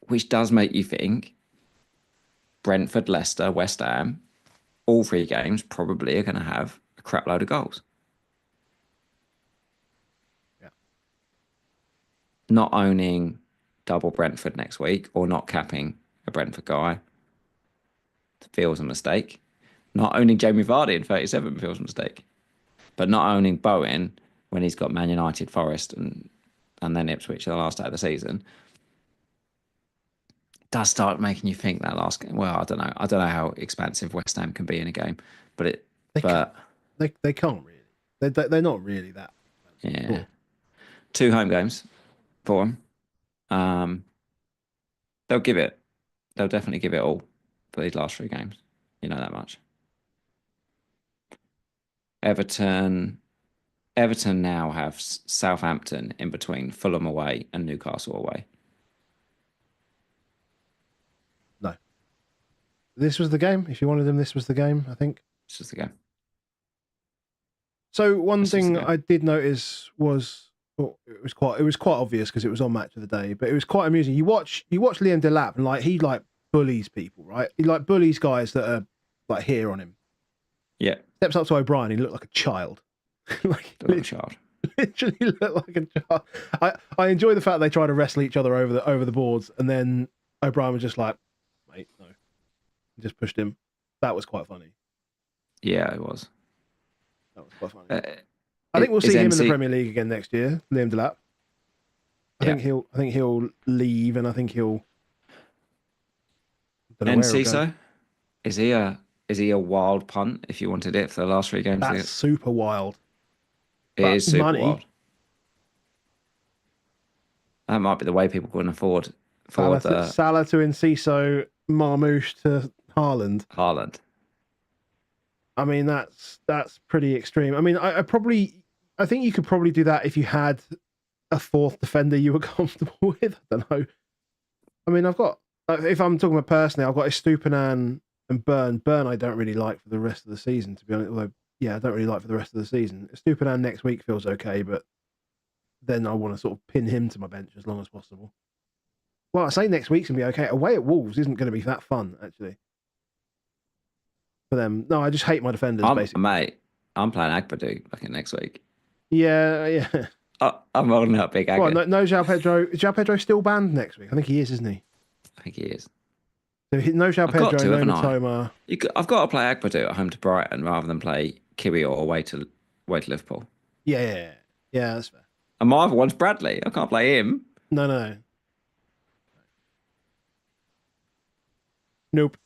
which does make you think Brentford, Leicester, West Ham, all 3 games probably are going to have a crap load of goals. Yeah. Not owning double Brentford next week or not capping a Brentford guy feels a mistake. Not owning Jamie Vardy in 37 feels a mistake. But not owning Bowen when he's got Man United, Forest, and then Ipswich the last day of the season does start making you think that last game. Well, I don't know. I don't know how expansive West Ham can be in a game, but they can't really. They're not really that. Yeah. Cool. 2 home games for them. They'll definitely give it all for these last 3 games. You know that much. Everton now have Southampton in between Fulham away and Newcastle away. No. This was the game. If you wanted them, this was the game, I think. This was the game. So one thing I did notice was, well, it was quite obvious because it was on Match of the Day, but it was quite amusing. You watch Liam Delap and like he like bullies people, right? He like bullies guys that are like here on him. Yeah. Steps up to O'Brien, he looked like a child. Like a child. Literally looked like a child. I enjoy the fact they try to wrestle each other over the boards, and then O'Brien was just like, mate, no. He just pushed him. That was quite funny. Yeah, it was. That was quite funny. I think we'll see him in the Premier League again next year, Liam Delap. I think he'll leave, and I think he'll. Enciso, is he a wild punt? If you wanted it for the last 3 games, that's super wild. It is super wild. That might be the way people can afford Salah to Enciso, Marmoush to Haaland. I mean, that's pretty extreme. I mean, I think you could probably do that if you had a 4th defender you were comfortable with. I don't know. I mean, I've got, if I'm talking about personally, I've got Estupinan and Burn. I don't really like for the rest of the season, to be honest. Although, yeah, I don't really like for the rest of the season. Estupinan next week feels okay, but then I want to sort of pin him to my bench as long as possible. Well, I say next week's going to be okay. Away at Wolves isn't going to be that fun, actually. For them. No, I just hate my defenders, basically. Mate, I'm playing Agbadu back in next week. Yeah. I'm holding up big Agba. Well, no João Pedro. Is João Pedro still banned next week? I think he is, isn't he? I think he is. So no João Pedro, no Matoma. I've got to play Agbadu at home to Brighton rather than play Kiwi or away to Liverpool. Yeah, that's fair. And my other one's Bradley. I can't play him. No. Nope.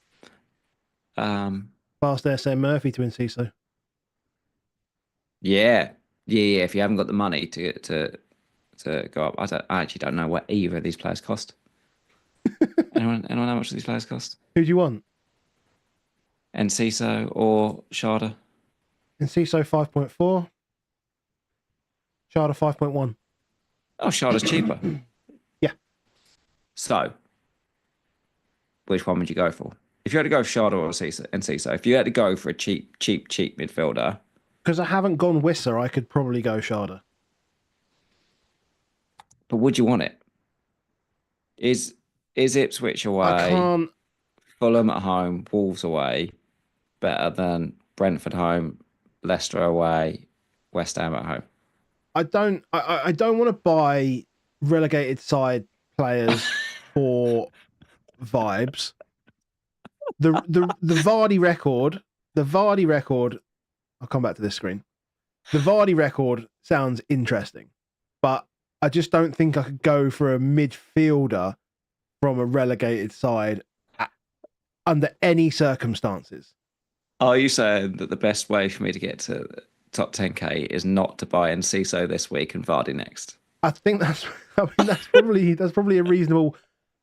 Fast SM Murphy to Enciso. Yeah. If you haven't got the money to go up, I actually don't know what either of these players cost. anyone know how much these players cost? Who do you want? Enciso or Schade? Enciso 5.4. Schade 5.1. Oh, Schade's cheaper. Yeah. So, which one would you go for? If you had to go for Schade or Enciso, if you had to go for a cheap midfielder. Because I haven't gone Wissa, I could probably go Schade. But would you want it? Is Ipswich away? I can't. Fulham at home, Wolves away. better than Brentford home, Leicester away, West Ham at home. I don't want to buy relegated side players for vibes. The Vardy record, I'll come back to this screen. The Vardy record sounds interesting, but I just don't think I could go for a midfielder from a relegated side under any circumstances. Are you saying that the best way for me to get to top 10k is not to buy Enciso this week and Vardy next? I think that's probably a reasonable.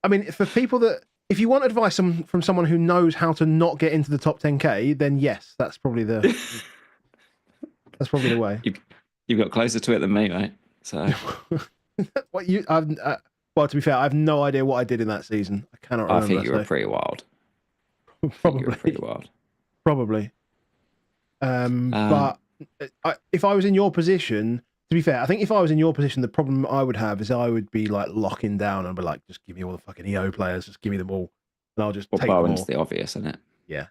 I mean, for people that, if you want advice from someone who knows how to not get into the top 10k, then yes, that's probably the way. You've got closer to it than me, mate. So what you? Well, to be fair, I have no idea what I did in that season. I cannot remember. I think you were pretty wild. Probably pretty wild. Probably. But if I was in your position, to be fair, I think if I was in your position, the problem I would have is I would be like locking down and be like, just give me all the fucking EO players, just give me them all, and I'll just take them all. Bowen's the obvious, isn't it? Yeah.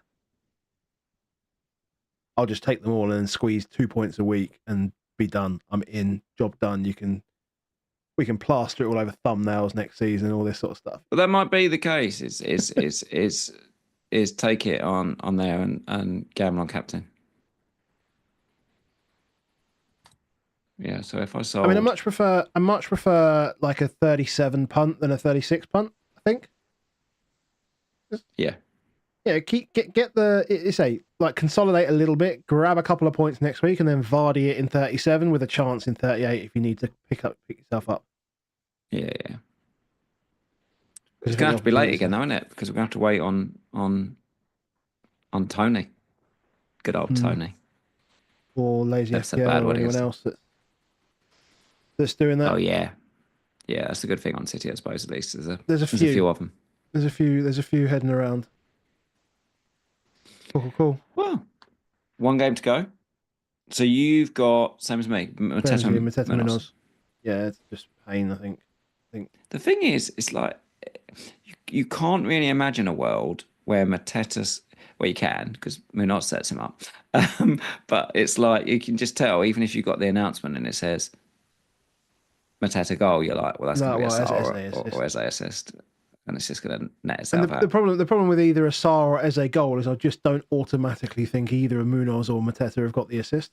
I'll just take them all and then squeeze 2 points a week and be done. I'm in, job done. We can plaster it all over thumbnails next season, all this sort of stuff. But that might be the case. Is take it on there and gamble on captain. Yeah, so if I sold... I mean, I much prefer like a 37 punt than a 36 punt, I think. Yeah. Yeah, get the consolidate a little bit, grab a couple of points next week, and then Vardy it in 37 with a chance in 38 if you need to pick yourself up. Yeah. It's gonna have to be late again, though, isn't it? Because we're gonna have to wait on Tony. Good old Tony. Or Lazy FPL or anyone else that's doing that. Oh yeah, that's a good thing on City, I suppose. At least there's a few of them. There's a few heading around. Cool. Well, one game to go. So you've got same as me, Mateta Minos. Yeah, it's just pain. I think. The thing is, it's like you can't really imagine a world where Mateta's. Well, you can because Munoz sets him up, but it's like you can just tell, even if you got the announcement and it says Mateta goal, you're like, well, that's going to be a Sarr or Eze assist, and it's just going to net itself out. The problem with either a Sarr or Eze goal is I just don't automatically think either a Munoz or Mateta have got the assist.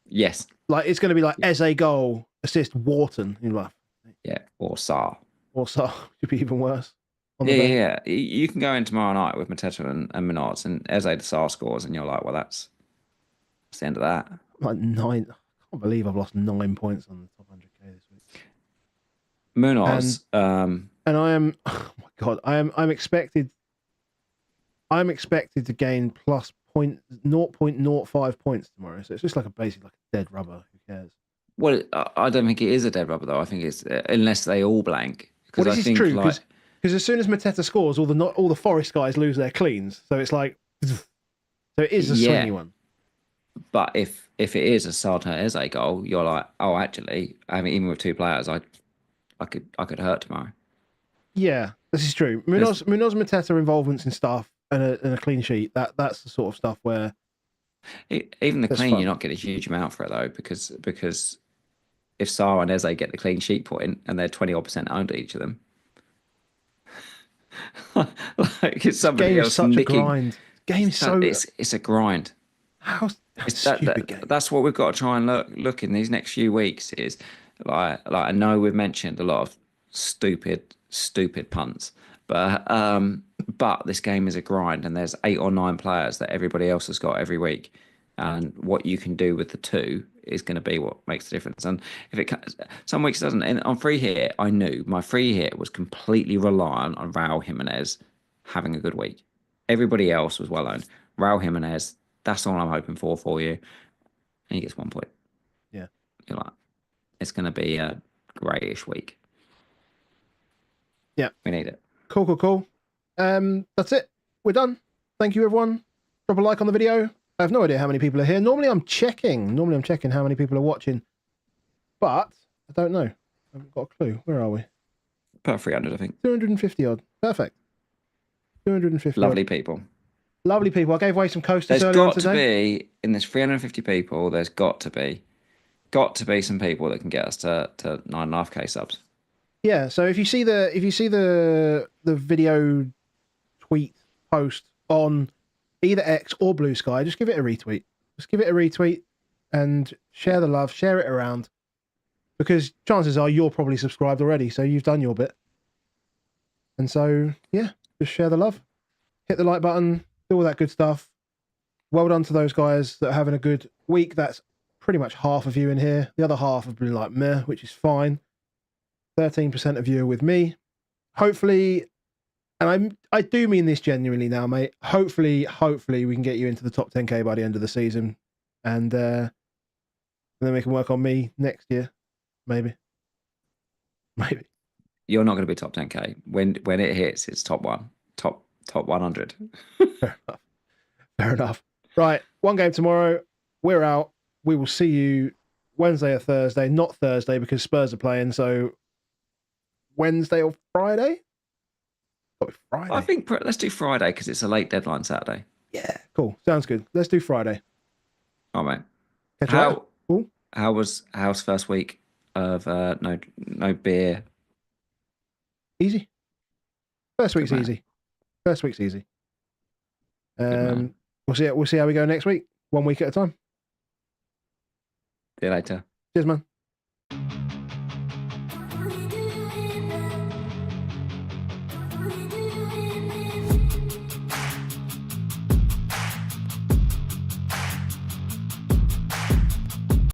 Yes, like it's going to be like Eze goal, assist Wharton. You know, yeah, or Sarr. Or Sarr could be even worse. Yeah. You can go in tomorrow night with Mateta and Munoz, and Eze the Sarr scores, and you're like, well, that's the end of that. Like 9. I can't believe I've lost 9 points on the top 100k this week. Munoz, and I am. Oh my god, I'm expected. I'm expected to gain plus 0.05 points tomorrow, so it's just like basically like a dead rubber. Who cares? Well, I don't think it is a dead rubber though. I think it's unless they all blank. Well, this is true because as soon as Mateta scores, all the Forest guys lose their cleans. So it's like, so it is a swingy one. But if it is a Sarr Eze goal, you're like, oh, actually, I mean, even with two players, I could hurt tomorrow. Yeah, this is true. Munoz Mateta involvements in stuff and a clean sheet. That's the sort of stuff where even the clean, you're not getting a huge amount for it though, because if Sarr and Eze get the clean sheet point and they're 20% owned each of them. Like it's somebody else such nicking. A grind. Game's so it's a grind. How stupid game. That's what we've got to try and look in these next few weeks is like I know we've mentioned a lot of stupid punts, but this game is a grind and there's 8 or 9 players that everybody else has got every week, and what you can do with the two is going to be what makes the difference. And if some weeks it doesn't. And on free hit, I knew my free hit was completely reliant on Raul Jimenez having a good week. Everybody else was well owned. Raul Jimenez, that's all I'm hoping for you. And he gets 1 point. Yeah. You're like, it's going to be a greyish week. Yeah. We need it. Cool. That's it. We're done. Thank you, everyone. Drop a like on the video. I have no idea how many people are here. Normally I'm checking how many people are watching, but I don't know. I haven't got a clue. Where are we? About 300, I think. 250 odd. Perfect. 250. Lovely people. Lovely people. I gave away some coasters There's earlier on got to today. be in this 350 people. There's got to be some people that can get us to 9.5K subs. Yeah. So if you see the video tweet post on either X or Blue Sky, just give it a retweet. Just give it a retweet and share the love, share it around, because chances are you're probably subscribed already, so you've done your bit. And so, yeah, just share the love, hit the like button, do all that good stuff. Well done to those guys that are having a good week. That's pretty much half of you in here. The other half have been like meh, which is fine. 13% of you are with me. Hopefully, and I do mean this genuinely now, mate. Hopefully we can get you into the top 10K by the end of the season, and then we can work on me next year, maybe. You're not going to be top 10K when it hits. It's top 100. Fair enough. Right, one game tomorrow. We're out. We will see you Wednesday or Thursday. Not Thursday because Spurs are playing. So Wednesday or Friday. Friday. I think let's do Friday because it's a late deadline Saturday. Yeah, cool. Sounds good. Let's do Friday. Oh mate. How's first week of no beer? Easy. First week's easy. We'll see how we go next week. 1 week at a time. See you later. Cheers, man.